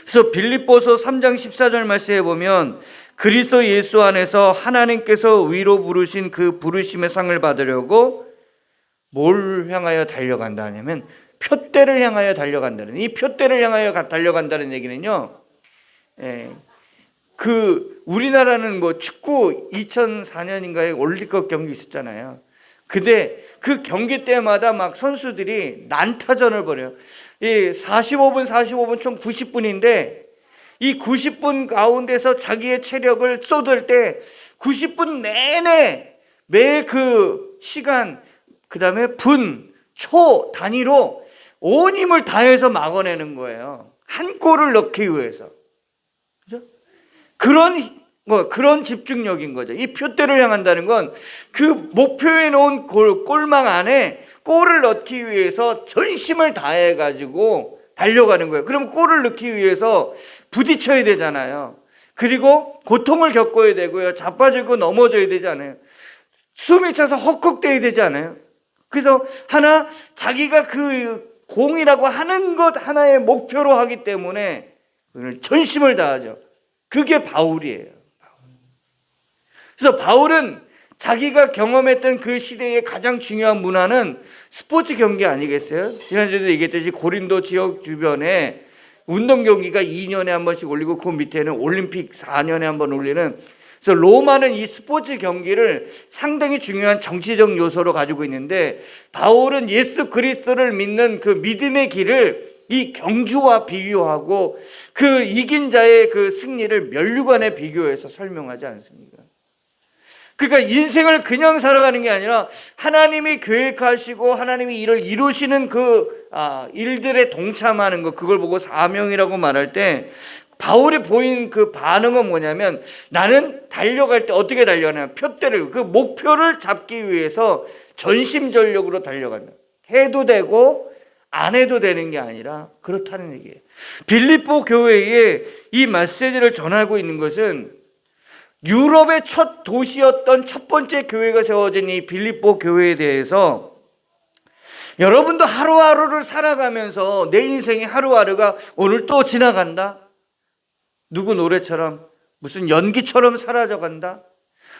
[SPEAKER 2] 그래서 빌립보서 3장 14절 말씀에 보면 그리스도 예수 안에서 하나님께서 위로 부르신 그 부르심의 상을 받으려고 뭘 향하여 달려간다 하냐면 표대를 향하여 달려간다는, 이 표대를 향하여 달려간다는 얘기는요, 우리나라는 뭐 축구 2004년인가에 올림픽 경기 있었잖아요. 근데 그 경기 때마다 막 선수들이 난타전을 벌여요. 이 45분 총 90분인데 이 90분 가운데서 자기의 체력을 쏟을 때 90분 내내 매 그 시간, 그 다음에 분, 초 단위로 온 힘을 다해서 막아내는 거예요. 한 골을 넣기 위해서. 그죠? 그런 집중력인 거죠. 이 표대를 향한다는 건 그 목표에 놓은 골망 안에 골을 넣기 위해서 전심을 다해가지고 달려가는 거예요. 그럼 골을 넣기 위해서 부딪혀야 되잖아요. 그리고 고통을 겪어야 되고요. 자빠지고 넘어져야 되지 않아요. 숨이 차서 헉헉대야 되지 않아요. 그래서 자기가 그 공이라고 하는 것 하나의 목표로 하기 때문에 전심을 다하죠. 그게 바울이에요. 그래서 바울은 자기가 경험했던 그 시대의 가장 중요한 문화는 스포츠 경기 아니겠어요? 지난주에도 얘기했듯이 고린도 지역 주변에 운동 경기가 2년에 한 번씩 올리고 그 밑에는 올림픽 4년에 한 번 올리는, 그래서 로마는 이 스포츠 경기를 상당히 중요한 정치적 요소로 가지고 있는데 바울은 예수 그리스도를 믿는 그 믿음의 길을 이 경주와 비교하고 그 이긴 자의 그 승리를 면류관에 비교해서 설명하지 않습니까? 그러니까 인생을 그냥 살아가는 게 아니라 하나님이 계획하시고 하나님이 이를 이루시는 그 일들에 동참하는 것, 그걸 보고 사명이라고 말할 때 바울이 보인 그 반응은 뭐냐면 나는 달려갈 때 어떻게 달려가냐면 표대를, 그 목표를 잡기 위해서 전심전력으로 달려간다. 해도 되고 안 해도 되는 게 아니라 그렇다는 얘기예요. 빌립보 교회에 이 메시지를 전하고 있는 것은 유럽의 첫 도시였던 첫 번째 교회가 세워진 이 빌립보 교회에 대해서 여러분도 하루하루를 살아가면서 내 인생의 하루하루가 오늘 또 지나간다. 누구 노래처럼 무슨 연기처럼 사라져 간다.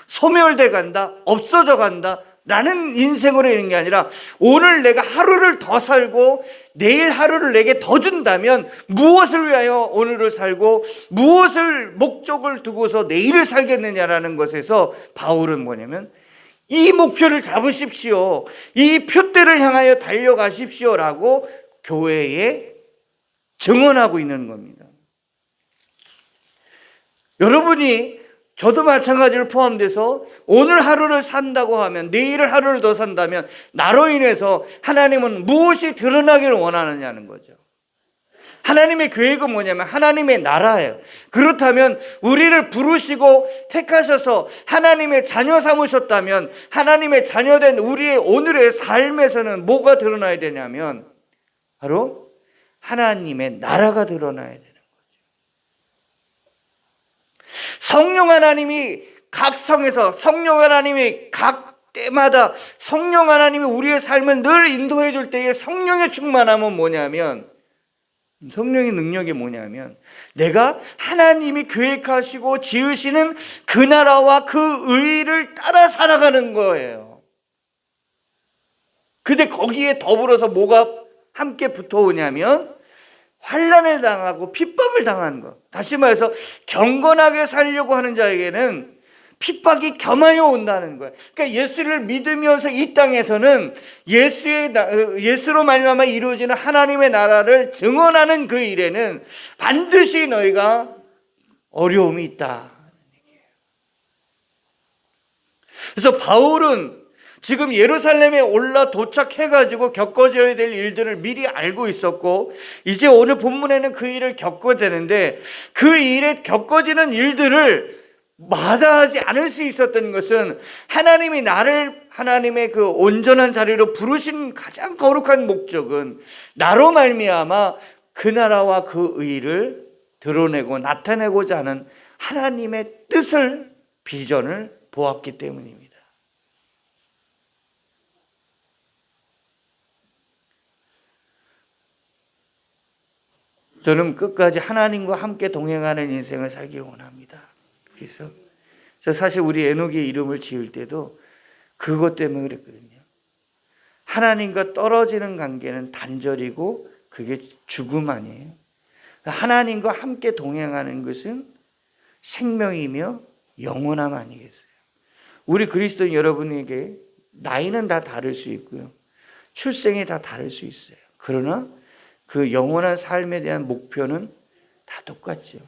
[SPEAKER 2] 소멸돼 간다. 없어져 간다. 라는 인생으로 있는 게 아니라 오늘 내가 하루를 더 살고 내일 하루를 내게 더 준다면 무엇을 위하여 오늘을 살고 무엇을 목적을 두고서 내일을 살겠느냐라는 것에서 바울은 뭐냐면 이 목표를 잡으십시오. 이 표대를 향하여 달려가십시오라고 교회에 증언하고 있는 겁니다. 여러분이 저도 마찬가지로 포함돼서 오늘 하루를 산다고 하면 내일 하루를 더 산다면 나로 인해서 하나님은 무엇이 드러나기를 원하느냐는 거죠. 하나님의 계획은 뭐냐면 하나님의 나라예요. 그렇다면 우리를 부르시고 택하셔서 하나님의 자녀 삼으셨다면 하나님의 자녀된 우리의 오늘의 삶에서는 뭐가 드러나야 되냐면 바로 하나님의 나라가 드러나야 돼요. 성령 하나님이 각 성에서, 성령 하나님이 각 때마다 성령 하나님이 우리의 삶을 늘 인도해 줄 때에 성령의 충만함은 뭐냐면, 성령의 능력이 뭐냐면 내가 하나님이 계획하시고 지으시는 그 나라와 그 의를 따라 살아가는 거예요. 근데 거기에 더불어서 뭐가 함께 붙어오냐면 환난을 당하고 핍박을 당하는 것. 다시 말해서 경건하게 살려고 하는 자에게는 핍박이 겸하여 온다는 거예요. 그러니까 예수를 믿으면서 이 땅에서는 예수로 말미암아 이루어지는 하나님의 나라를 증언하는 그 일에는 반드시 너희가 어려움이 있다. 그래서 바울은 지금 예루살렘에 올라 도착해가지고 겪어져야 될 일들을 미리 알고 있었고, 이제 오늘 본문에는 그 일을 겪어야 되는데, 그 일에 겪어지는 일들을 마다하지 않을 수 있었던 것은 하나님이 나를 하나님의 그 온전한 자리로 부르신 가장 거룩한 목적은 나로 말미암아 그 나라와 그 의를 드러내고 나타내고자 하는 하나님의 뜻을, 비전을 보았기 때문입니다. 저는 끝까지 하나님과 함께 동행하는 인생을 살기 원합니다. 그래서 저 사실 우리 에녹의 이름을 지을 때도 그것 때문에 그랬거든요. 하나님과 떨어지는 관계는 단절이고 그게 죽음 아니에요. 하나님과 함께 동행하는 것은 생명이며 영원함 아니겠어요? 우리 그리스도인 여러분에게 나이는 다 다를 수 있고요. 출생이 다 다를 수 있어요. 그러나 그 영원한 삶에 대한 목표는 다 똑같죠.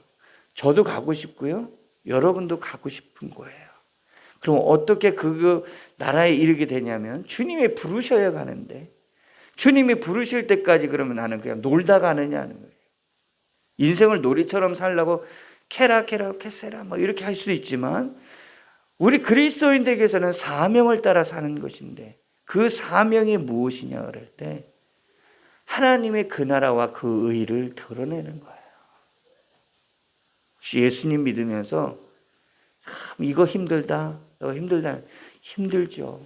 [SPEAKER 2] 저도 가고 싶고요. 여러분도 가고 싶은 거예요. 그럼 어떻게 그 나라에 이르게 되냐면 주님이 부르셔야 가는데, 주님이 부르실 때까지 그러면 나는 그냥 놀다 가느냐는 거예요. 인생을 놀이처럼 살라고 캐라 캐세라 뭐 이렇게 할 수도 있지만, 우리 그리스도인들에게서는 사명을 따라 사는 것인데, 그 사명이 무엇이냐 그럴 때 하나님의 그 나라와 그 의를 드러내는 거예요. 혹시 예수님 믿으면서 이거 힘들다, 너 힘들다, 힘들죠.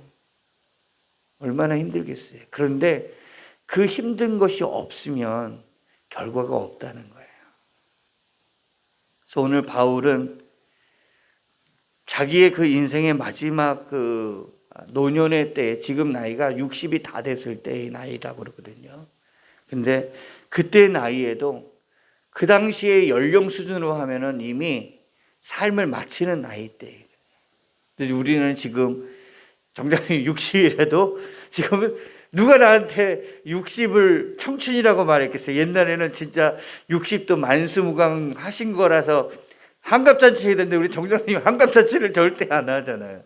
[SPEAKER 2] 얼마나 힘들겠어요. 그런데 그 힘든 것이 없으면 결과가 없다는 거예요. 그래서 오늘 바울은 자기의 그 인생의 마지막 그 노년의 때, 지금 나이가 60이 다 됐을 때의 나이라고 그러거든요. 근데 그때 나이에도 그 당시의 연령 수준으로 하면은 이미 삶을 마치는 나이대예요. 근데 우리는 지금 정장님 60이라도 지금 누가 나한테 60을 청춘이라고 말했겠어요. 옛날에는 진짜 60도 만수무강 하신 거라서 환갑잔치 해야 되는데 우리 정장님 환갑잔치를 절대 안 하잖아요.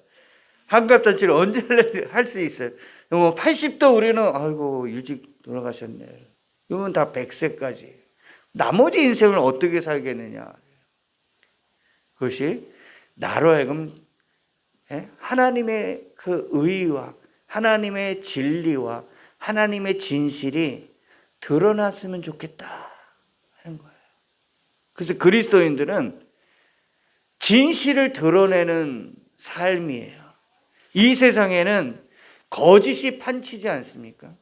[SPEAKER 2] 환갑잔치를 언제 할 수 있어요? 80도 우리는 아이고 일찍 돌아가셨네. 이건 다 100세까지. 나머지 인생을 어떻게 살겠느냐. 그것이 나로 하여금 하나님의 그 의와 하나님의 진리와 하나님의 진실이 드러났으면 좋겠다 하는 거예요. 그래서 그리스도인들은 진실을 드러내는 삶이에요. 이 세상에는 거짓이 판치지 않습니까?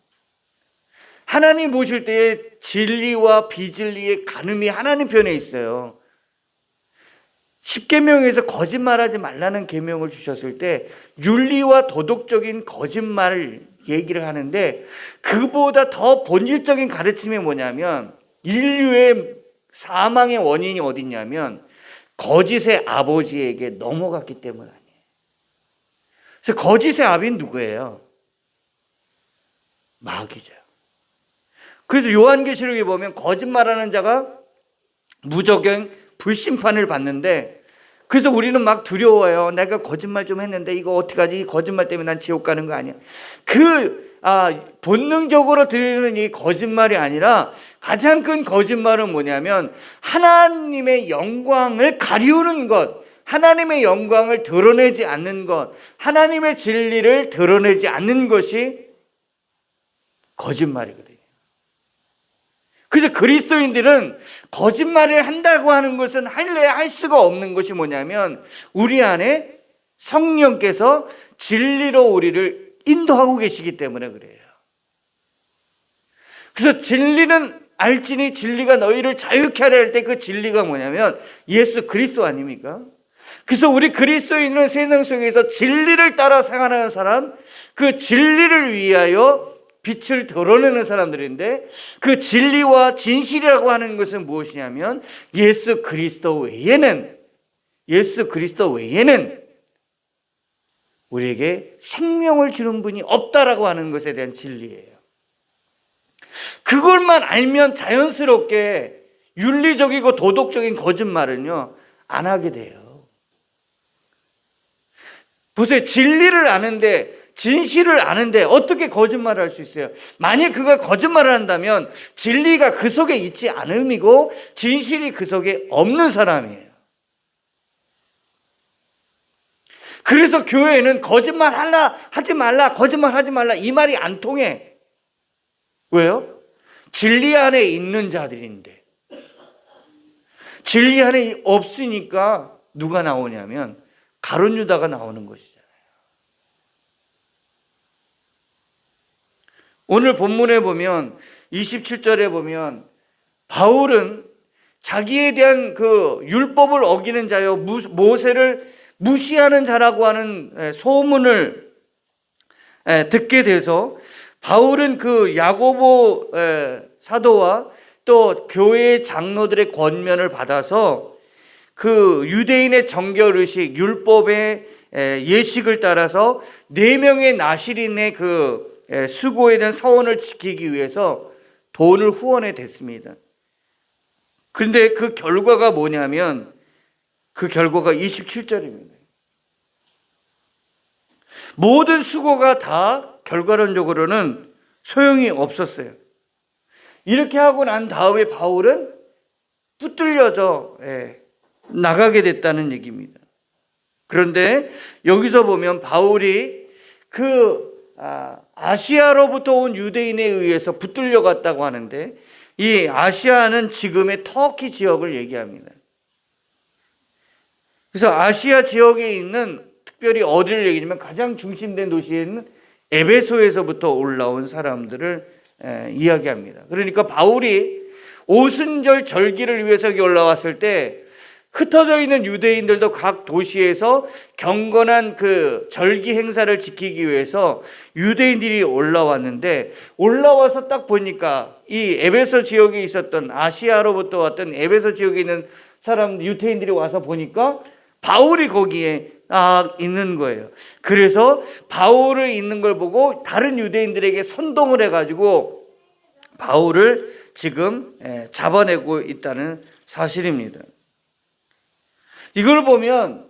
[SPEAKER 2] 하나님 보실 때에 진리와 비진리의 가늠이 하나님 편에 있어요. 10계명에서 거짓말하지 말라는 계명을 주셨을 때 윤리와 도덕적인 거짓말을 얘기를 하는데, 그보다 더 본질적인 가르침이 뭐냐면 인류의 사망의 원인이 어딨냐면 거짓의 아버지에게 넘어갔기 때문 아니에요. 그래서 거짓의 아비는 누구예요? 마귀죠. 그래서 요한계시록에 보면 거짓말하는 자가 무저갱 불심판을 받는데, 그래서 우리는 막 두려워요. 내가 거짓말 좀 했는데 이거 어떡하지? 이 거짓말 때문에 난 지옥 가는 거 아니야? 본능적으로 들리는 이 거짓말이 아니라 가장 큰 거짓말은 뭐냐면 하나님의 영광을 가리우는 것, 하나님의 영광을 드러내지 않는 것, 하나님의 진리를 드러내지 않는 것이 거짓말이거든요. 그래서 그리스도인들은 거짓말을 한다고 하는 것은 할 수가 없는 것이 뭐냐면 우리 안에 성령께서 진리로 우리를 인도하고 계시기 때문에 그래요. 그래서 진리는 알지니 진리가 너희를 자유케 하려 할 때 그 진리가 뭐냐면 예수 그리스도 아닙니까? 그래서 우리 그리스도인은 세상 속에서 진리를 따라 생활하는 사람, 그 진리를 위하여 빛을 드러내는 사람들인데, 그 진리와 진실이라고 하는 것은 무엇이냐면 예수 그리스도 외에는 우리에게 생명을 주는 분이 없다라고 하는 것에 대한 진리예요. 그것만 알면 자연스럽게 윤리적이고 도덕적인 거짓말은요 안 하게 돼요. 보세요. 진리를 아는데, 진실을 아는데 어떻게 거짓말을 할 수 있어요? 만약 그가 거짓말을 한다면 진리가 그 속에 있지 않음이고 진실이 그 속에 없는 사람이에요. 그래서 교회에는 거짓말 하지 말라 이 말이 안 통해. 왜요? 진리 안에 있는 자들인데, 진리 안에 없으니까 누가 나오냐면 가룟 유다가 나오는 것이잖아요. 오늘 본문에 보면 27절에 보면 바울은 자기에 대한 그 율법을 어기는 자여 모세를 무시하는 자라고 하는 소문을 듣게 돼서 바울은 그 야고보 사도와 또 교회의 장로들의 권면을 받아서 그 유대인의 정결의식, 율법의 예식을 따라서 4명의 나실인의 그 수고에 대한 서원을 지키기 위해서 돈을 후원해 댔습니다. 그런데 그 결과가 뭐냐면 그 결과가 27절입니다. 모든 수고가 다 결과론적으로는 소용이 없었어요. 이렇게 하고 난 다음에 바울은 붙들려져 나가게 됐다는 얘기입니다. 그런데 여기서 보면 바울이 그 아시아로부터 온 유대인에 의해서 붙들려 갔다고 하는데, 이 아시아는 지금의 터키 지역을 얘기합니다. 그래서 아시아 지역에 있는, 특별히 어디를 얘기하면 가장 중심된 도시에 있는 에베소에서부터 올라온 사람들을 이야기합니다. 그러니까 바울이 오순절 절기를 위해서 여기 올라왔을 때 흩어져 있는 유대인들도 각 도시에서 경건한 그 절기 행사를 지키기 위해서 유대인들이 올라왔는데, 올라와서 딱 보니까 이 에베소 지역에 있었던, 아시아로부터 왔던 에베소 지역에 있는 사람 유대인들이 와서 보니까 바울이 거기에 있는 거예요. 그래서 바울을 있는 걸 보고 다른 유대인들에게 선동을 해가지고 바울을 지금 잡아내고 있다는 사실입니다. 이걸 보면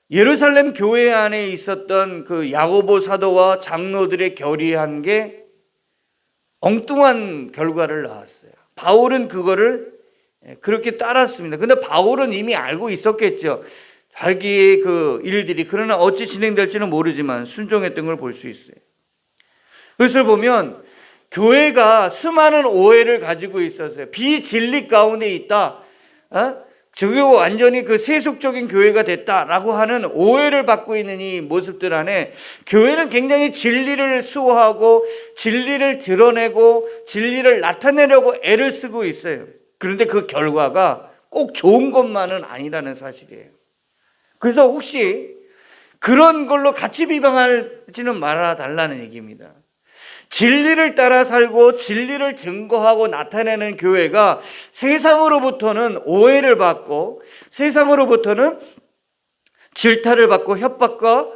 [SPEAKER 2] 예루살렘 교회 안에 있었던 그 야고보 사도와 장로들의 결의한 게 엉뚱한 결과를 낳았어요. 바울은 그거를 그렇게 따랐습니다. 근데 바울은 이미 알고 있었겠죠. 자기의 그 일들이. 그러나 어찌 진행될지는 모르지만 순종했던 걸 볼 수 있어요. 그것을 보면 교회가 수많은 오해를 가지고 있었어요. 비진리 가운데 있다. 저게 완전히 그 세속적인 교회가 됐다라고 하는 오해를 받고 있는 이 모습들 안에 교회는 굉장히 진리를 수호하고 진리를 드러내고 진리를 나타내려고 애를 쓰고 있어요. 그런데 그 결과가 꼭 좋은 것만은 아니라는 사실이에요. 그래서 혹시 그런 걸로 같이 비방하지는 말아 달라는 얘기입니다. 진리를 따라 살고 진리를 증거하고 나타내는 교회가 세상으로부터는 오해를 받고 세상으로부터는 질타를 받고 협박과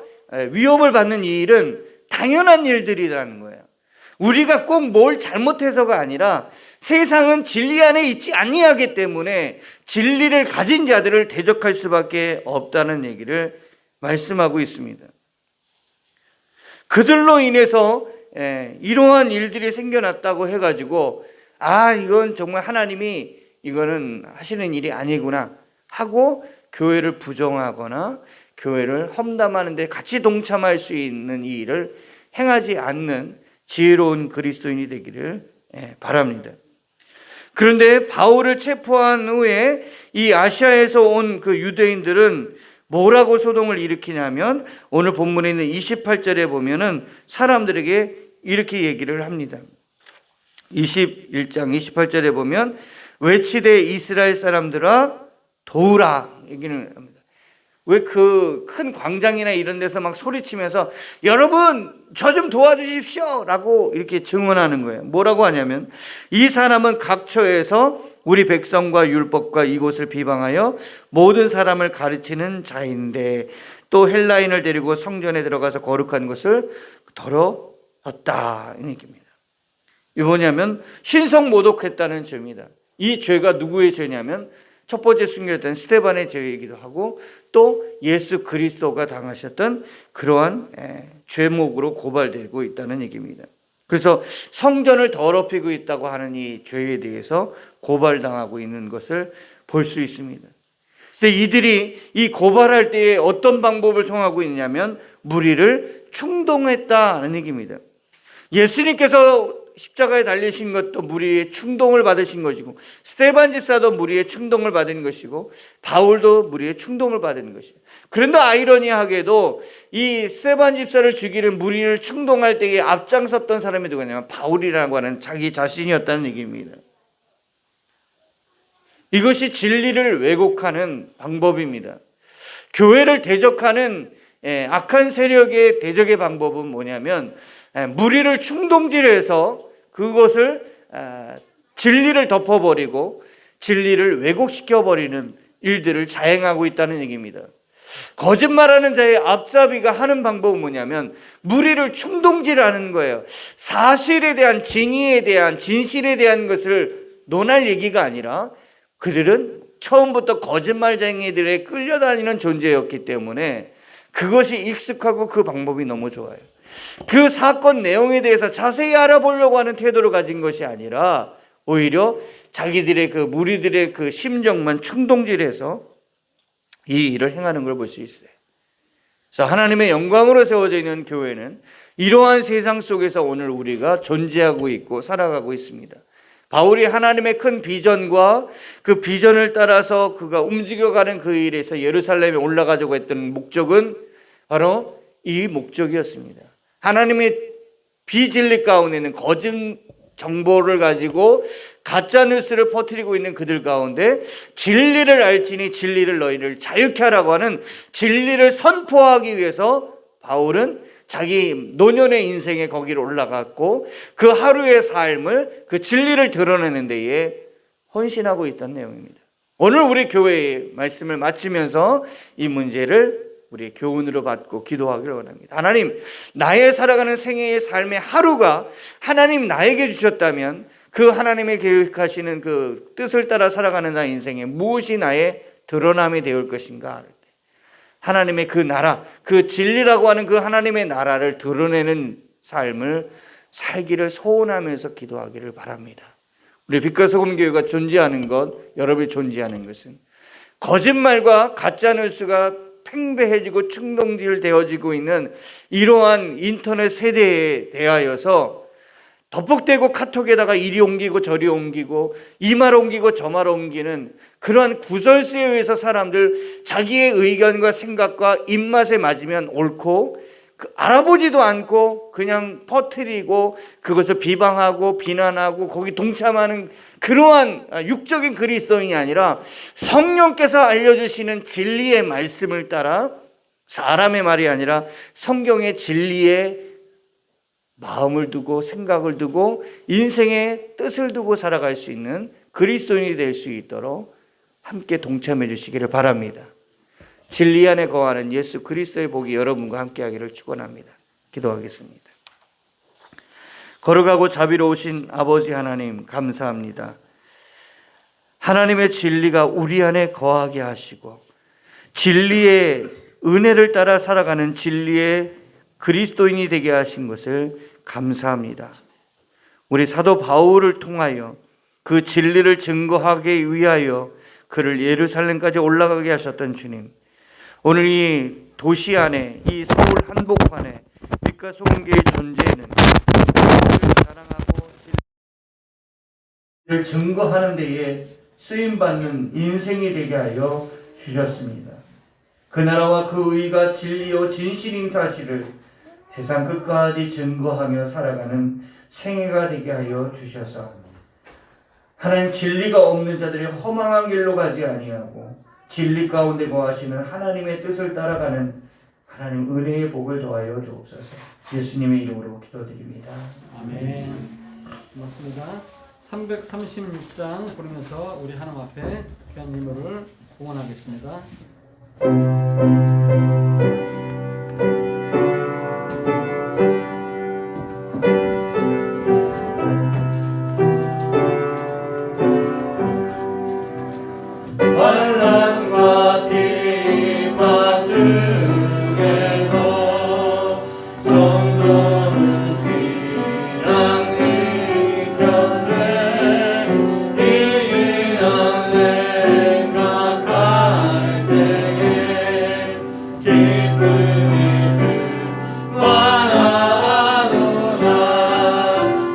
[SPEAKER 2] 위협을 받는 이 일은 당연한 일들이라는 거예요. 우리가 꼭 뭘 잘못해서가 아니라 세상은 진리 안에 있지 아니하기 때문에 진리를 가진 자들을 대적할 수밖에 없다는 얘기를 말씀하고 있습니다. 그들로 인해서 이러한 일들이 생겨났다고 해가지고 이건 정말 하나님이 이거는 하시는 일이 아니구나 하고 교회를 부정하거나 교회를 험담하는 데 같이 동참할 수 있는 이 일을 행하지 않는 지혜로운 그리스도인이 되기를 바랍니다. 그런데 바울을 체포한 후에 이 아시아에서 온 그 유대인들은 뭐라고 소동을 일으키냐면 오늘 본문에 있는 28절에 보면은 사람들에게 이렇게 얘기를 합니다. 21장 28절에 보면 외치되 이스라엘 사람들아 도우라 얘기를 합니다. 왜 그 큰 광장이나 이런 데서 막 소리치면서 여러분 저 좀 도와주십시오 라고 이렇게 증언하는 거예요. 뭐라고 하냐면 이 사람은 각처에서 우리 백성과 율법과 이곳을 비방하여 모든 사람을 가르치는 자인데 또 헬라인을 데리고 성전에 들어가서 거룩한 것을 더러웠다 이 얘기입니다. 이 뭐냐면 신성모독했다는 죄입니다. 이 죄가 누구의 죄냐면 첫 번째 순교했던 스데반의 죄이기도 하고 또 예수 그리스도가 당하셨던 그러한 죄목으로 고발되고 있다는 얘기입니다. 그래서 성전을 더럽히고 있다고 하는 이 죄에 대해서 고발당하고 있는 것을 볼 수 있습니다. 근데 이들이 이 고발할 때에 어떤 방법을 통하고 있냐면 무리를 충동했다는 얘기입니다. 예수님께서 십자가에 달리신 것도 무리의 충동을 받으신 것이고 스데반 집사도 무리의 충동을 받은 것이고 바울도 무리의 충동을 받은 것이에요. 그런데 아이러니하게도 이 스데반 집사를 죽이는 무리를 충동할 때에 앞장섰던 사람이 누구냐면 바울이라고 하는 자기 자신이었다는 얘기입니다. 이것이 진리를 왜곡하는 방법입니다. 교회를 대적하는 악한 세력의 대적의 방법은 뭐냐면 무리를 충동질해서 그것을 진리를 덮어버리고 진리를 왜곡시켜버리는 일들을 자행하고 있다는 얘기입니다. 거짓말하는 자의 앞잡이가 하는 방법은 뭐냐면 무리를 충동질하는 거예요. 사실에 대한 진위에 대한 진실에 대한 것을 논할 얘기가 아니라 그들은 처음부터 거짓말쟁이들에 끌려다니는 존재였기 때문에 그것이 익숙하고 그 방법이 너무 좋아요. 그 사건 내용에 대해서 자세히 알아보려고 하는 태도를 가진 것이 아니라 오히려 자기들의 그 무리들의 그 심정만 충동질해서 이 일을 행하는 걸 볼 수 있어요. 그래서 하나님의 영광으로 세워져 있는 교회는 이러한 세상 속에서 오늘 우리가 존재하고 있고 살아가고 있습니다. 바울이 하나님의 큰 비전과 그 비전을 따라서 그가 움직여가는 그 일에서 예루살렘에 올라가자고 했던 목적은 바로 이 목적이었습니다. 하나님의 비진리 가운데는 거짓 정보를 가지고 가짜 뉴스를 퍼뜨리고 있는 그들 가운데 진리를 알지니 진리를 너희를 자유케 하라고 하는 진리를 선포하기 위해서 바울은 자기 노년의 인생에 거기로 올라갔고 그 하루의 삶을 그 진리를 드러내는 데에 헌신하고 있다는 내용입니다. 오늘 우리 교회의 말씀을 마치면서 이 문제를 우리 교훈으로 받고 기도하기를 원합니다. 하나님, 나의 살아가는 생애의 삶의 하루가 하나님 나에게 주셨다면 그 하나님의 계획하시는 그 뜻을 따라 살아가는 나의 인생에 무엇이 나의 드러남이 되올 것인가? 하나님의 그 나라, 그 진리라고 하는 그 하나님의 나라를 드러내는 삶을 살기를 소원하면서 기도하기를 바랍니다. 우리 빛과 소금 교회가 존재하는 것, 여러분이 존재하는 것은 거짓말과 가짜 뉴스가 팽배해지고 충동질 되어지고 있는 이러한 인터넷 세대에 대하여서 덮복대고 카톡에다가 이리 옮기고 저리 옮기고 이 말 옮기고 저 말 옮기는 그러한 구설수에 의해서 사람들 자기의 의견과 생각과 입맛에 맞으면 옳고 알아보지도 않고 그냥 퍼뜨리고 그것을 비방하고 비난하고 거기 동참하는 그러한 육적인 그리스도인이 아니라 성령께서 알려주시는 진리의 말씀을 따라 사람의 말이 아니라 성경의 진리에 마음을 두고 생각을 두고 인생의 뜻을 두고 살아갈 수 있는 그리스도인이 될 수 있도록 함께 동참해 주시기를 바랍니다. 진리 안에 거하는 예수 그리스도의 복이 여러분과 함께 하기를 축원합니다. 기도하겠습니다. 거룩하고 자비로우신 아버지 하나님 감사합니다. 하나님의 진리가 우리 안에 거하게 하시고 진리의 은혜를 따라 살아가는 진리의 그리스도인이 되게 하신 것을 감사합니다. 우리 사도 바울을 통하여 그 진리를 증거하기 위하여 그를 예루살렘까지 올라가게 하셨던 주님, 오늘 이 도시 안에 이 서울 한복판에 빛과 소금교의 존재는 진리를 자랑하고 진리를 증거하는 데에 쓰임받는 인생이 되게 하여 주셨습니다. 그 나라와 그 의가 진리요 진실인 사실을 세상 끝까지 증거하며 살아가는 생애가 되게 하여 주셔서 하나님 진리가 없는 자들이 허망한 길로 가지 아니하고 진리 가운데 거하시는 하나님의 뜻을 따라가는 하나님 은혜의 복을 더하여 주옵소서. 예수님의 이름으로 기도드립니다.
[SPEAKER 3] 아멘. 고맙습니다. 336장 부르면서 우리 하나님 앞에 귀한 예물을 공헌하겠습니다.
[SPEAKER 2] 환난과 핍박 중에도 성도는 신앙 지켰네. 이 신앙 생각할 때에 기쁨이 충만하도다.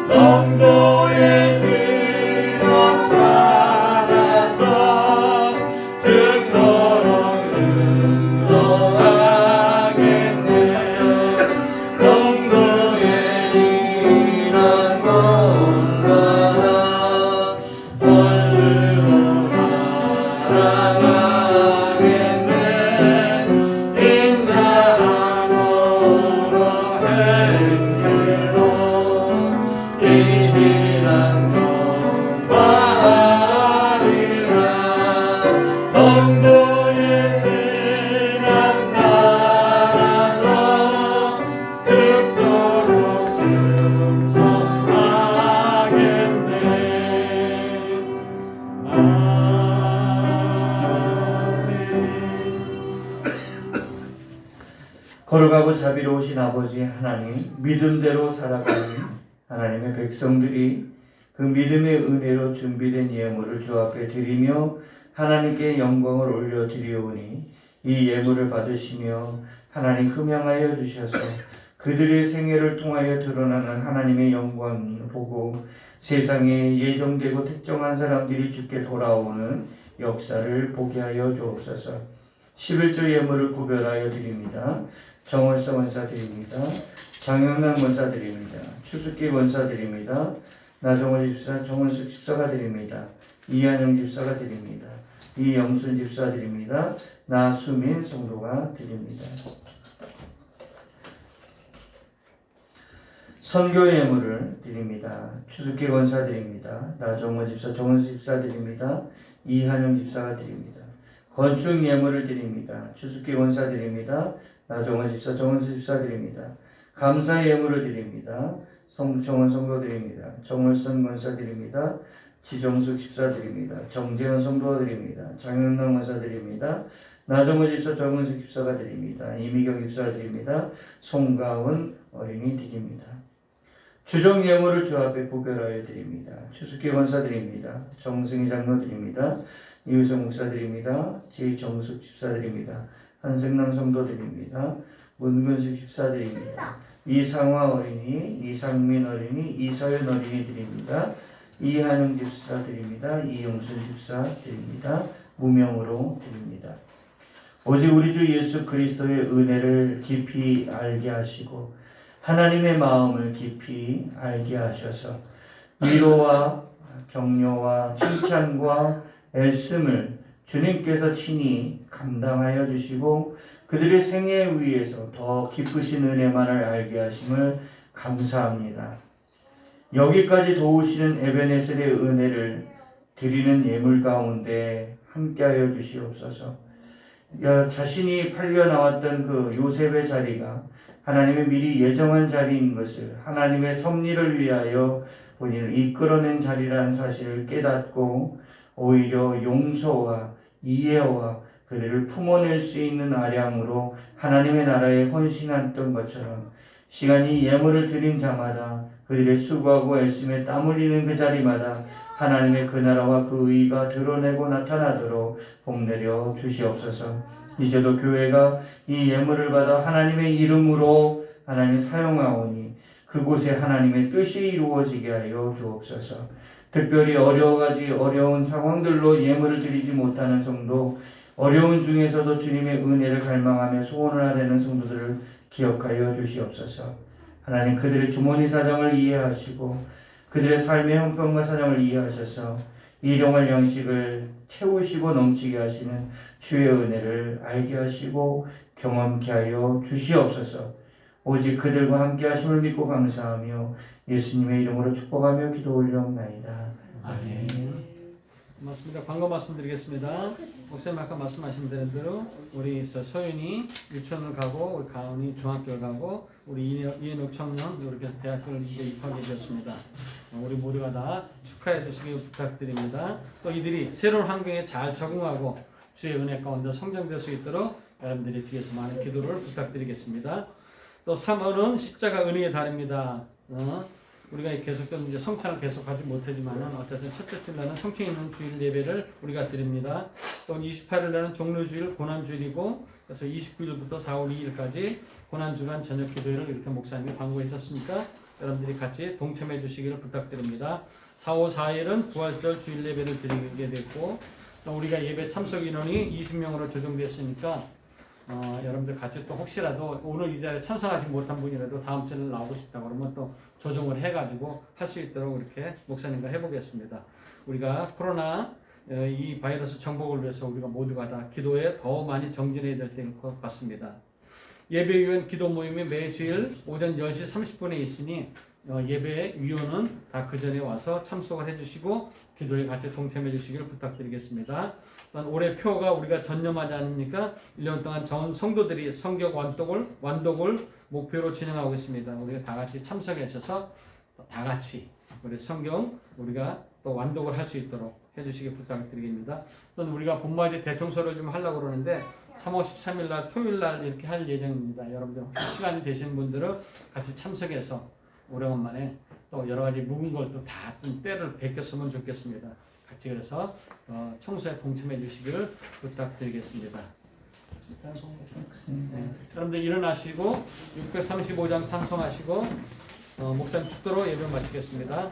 [SPEAKER 2] 성도의 신앙 따라서 죽도록 충성하겠네. 성도의 일한 건강한 원수도 사랑하겠네. 인자하도록 행실로 이 신앙 전파하리라. 성도의 신앙 따라서 죽도록 충성하겠네. 거룩하고 자비로우신 아버지 하나님, 믿음대로 살아가는 하나님의 백성들이 그 믿음의 은혜로 준비된 예물을 주 앞에 드리며 하나님께 영광을 올려드리오니 이 예물을 받으시며 하나님 흠양하여 주셔서 그들의 생애를 통하여 드러나는 하나님의 영광이 보고 세상에 예정되고 특정한 사람들이 주께 돌아오는 역사를 보게 하여 주옵소서. 11조 예물을 구별하여 드립니다. 정월서 원사 드립니다. 장영남 원사 드립니다. 추수기 원사 드립니다. 나정원 집사, 정원숙 집사가 드립니다. 이한영 집사가 드립니다. 이영순 집사 드립니다. 나수민 성도가 드립니다. 선교 예물을 드립니다. 추수기 원사 드립니다. 나정원 집사, 정원숙 집사 드립니다. 이한영 집사가 드립니다. 건축 예물을 드립니다. 추수기 원사 드립니다. 나정원 집사, 정원수 집사 드립니다. 감사 예물을 드립니다. 정원 성도 드립니다. 정월선 권사 드립니다. 지정숙 집사 드립니다. 정재현 성도 드립니다. 장영남 권사 드립니다. 나정원 집사, 정원숙 집사가 드립니다. 이미경 집사 드립니다. 송가은 어린이 드립니다. 주정 예물을 주 앞에 구별하여 드립니다. 추수기 권사 드립니다. 정승희 장로 드립니다. 이우성 목사 드립니다. 제정숙 집사 드립니다. 한승남 성도 드립니다. 문근숙 집사 드립니다. 이상화 어린이, 이상민 어린이, 이서연 어린이 드립니다. 이한영 집사 드립니다. 이용순 집사 드립니다. 무명으로 드립니다. 오직 우리 주 예수 그리스도의 은혜를 깊이 알게 하시고 하나님의 마음을 깊이 알게 하셔서 위로와 격려와 칭찬과 애씀을 주님께서 친히 감당하여 주시고 그들의 생애 위에서 더 깊으신 은혜만을 알게 하심을 감사합니다. 여기까지 도우시는 에베네셀의 은혜를 드리는 예물 가운데 함께하여 주시옵소서. 자신이 팔려 나왔던 그 요셉의 자리가 하나님의 미리 예정한 자리인 것을 하나님의 섭리를 위하여 본인을 이끌어낸 자리라는 사실을 깨닫고 오히려 용서와 이해와 그들을 품어낼 수 있는 아량으로 하나님의 나라에 헌신했던 것처럼 시간이 예물을 드린 자마다 그들의 수고하고 애씀에 땀 흘리는 그 자리마다 하나님의 그 나라와 그 의가 드러내고 나타나도록 복내려 주시옵소서. 이제도 교회가 이 예물을 받아 하나님의 이름으로 하나님 사용하오니 그곳에 하나님의 뜻이 이루어지게 하여 주옵소서. 특별히 어려운 상황들로 예물을 드리지 못하는 성도 어려운 중에서도 주님의 은혜를 갈망하며 소원을 하려는 성도들을 기억하여 주시옵소서. 하나님, 그들의 주머니 사정을 이해하시고 그들의 삶의 형편과 사정을 이해하셔서 일용할 양식을 채우시고 넘치게 하시는 주의 은혜를 알게 하시고 경험케 하여 주시옵소서. 오직 그들과 함께 하심을 믿고 감사하며 예수님의 이름으로 축복하며 기도 올려옵나이다.
[SPEAKER 3] 아멘. 맞습니다. 광고 말씀드리겠습니다. 목사님 아까 말씀하신 대로 우리 소연이 유치원을 가고 우리 가은이 중학교를 가고 우리 이인욱 청년 이렇게 대학교를 이제 입학하게 되었습니다. 우리 모두가 다 축하해 주시길 부탁드립니다. 또 이들이 새로운 환경에 잘 적응하고 주의 은혜 가운데 성장될 수 있도록 여러분들이 뒤에서 많은 기도를 부탁드리겠습니다. 또 3월은 십자가 은혜의 달입니다. 우리가 계속된 이제 성찬을 계속하지 못하지만은 어쨌든 첫째 주일날은 성령 있는 주일 예배를 우리가 드립니다. 또 28일날은 종료주일 고난주일이고 그래서 29일부터 4월 2일까지 고난주간 저녁 기도회를 이렇게 목사님이 광고했었으니까 여러분들이 같이 동참해 주시기를 부탁드립니다. 4월 4일은 부활절 주일 예배를 드리게 됐고 또 우리가 예배 참석 인원이 20명으로 조정됐으니까 여러분들 같이 또 혹시라도 오늘 이 자리에 참석하지 못한 분이라도 다음 주에 나오고 싶다 그러면 또 조정을 해가지고 할 수 있도록 이렇게 목사님과 해보겠습니다. 우리가 코로나 이 바이러스 정복을 위해서 우리가 모두가 다 기도에 더 많이 정진해야 될 때인 것 같습니다. 예배위원 기도 모임이 매주일 오전 10시 30분에 있으니 예배위원은 다 그 전에 와서 참석을 해주시고 기도에 같이 동참해 주시기를 부탁드리겠습니다. 올해 표가 우리가 전념하지 않습니까? 1년 동안 전 성도들이 성경 완독을 목표로 진행하고 있습니다. 우리가 다 같이 참석하셔서 다 같이 우리 성경 우리가 또 완독을 할 수 있도록 해주시기 부탁드리겠습니다. 또는 우리가 본맞이 대청소를 좀 하려고 그러는데 3월 13일 날 토요일 날 이렇게 할 예정입니다. 여러분들 혹시 시간이 되시는 분들은 같이 참석해서 오래간만에 또 여러 가지 묵은 걸 또 다 때를 베꼈으면 좋겠습니다. 같이 그래서 청소에 동참해 주시기를 부탁드리겠습니다. 네. 여러분들 일어나시고 635장 찬송하시고 목사님 축도로 예배 마치겠습니다.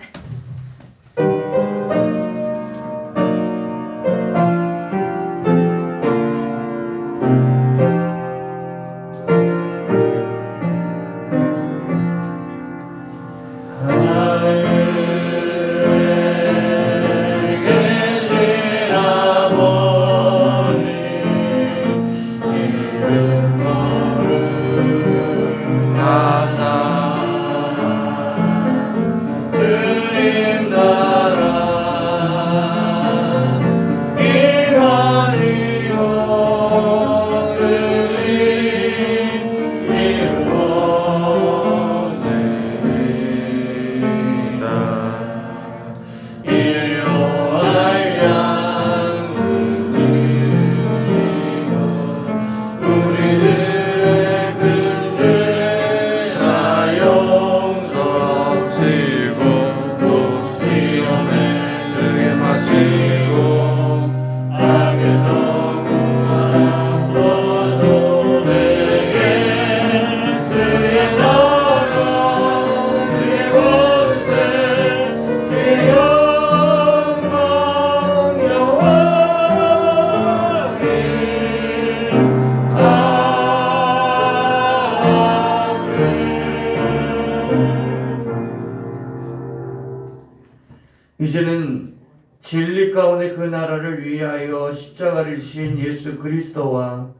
[SPEAKER 2] 이제는 진리 가운데 그 나라를 위하여 십자가를 지신 예수 그리스도와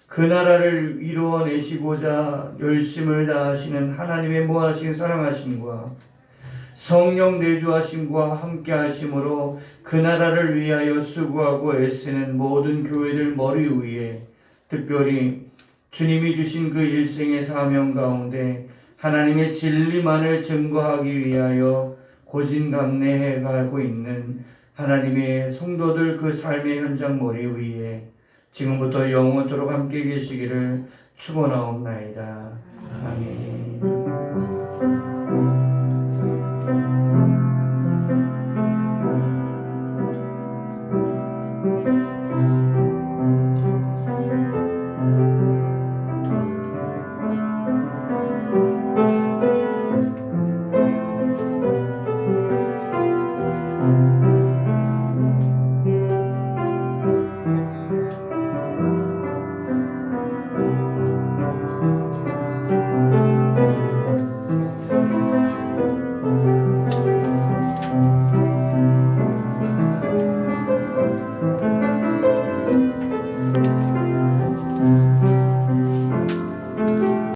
[SPEAKER 2] 그 나라를 이루어내시고자 열심을 다하시는 하나님의 무한하신 사랑하심과 성령 내주하심과 함께 하심으로 그 나라를 위하여 수고하고 애쓰는 모든 교회들 머리 위에 특별히 주님이 주신 그 일생의 사명 가운데 하나님의 진리만을 증거하기 위하여 고진감래해 가고 있는 하나님의 성도들 그 삶의 현장 머리 위에 지금부터 영원토록 함께 계시기를 축원하옵나이다. 아멘.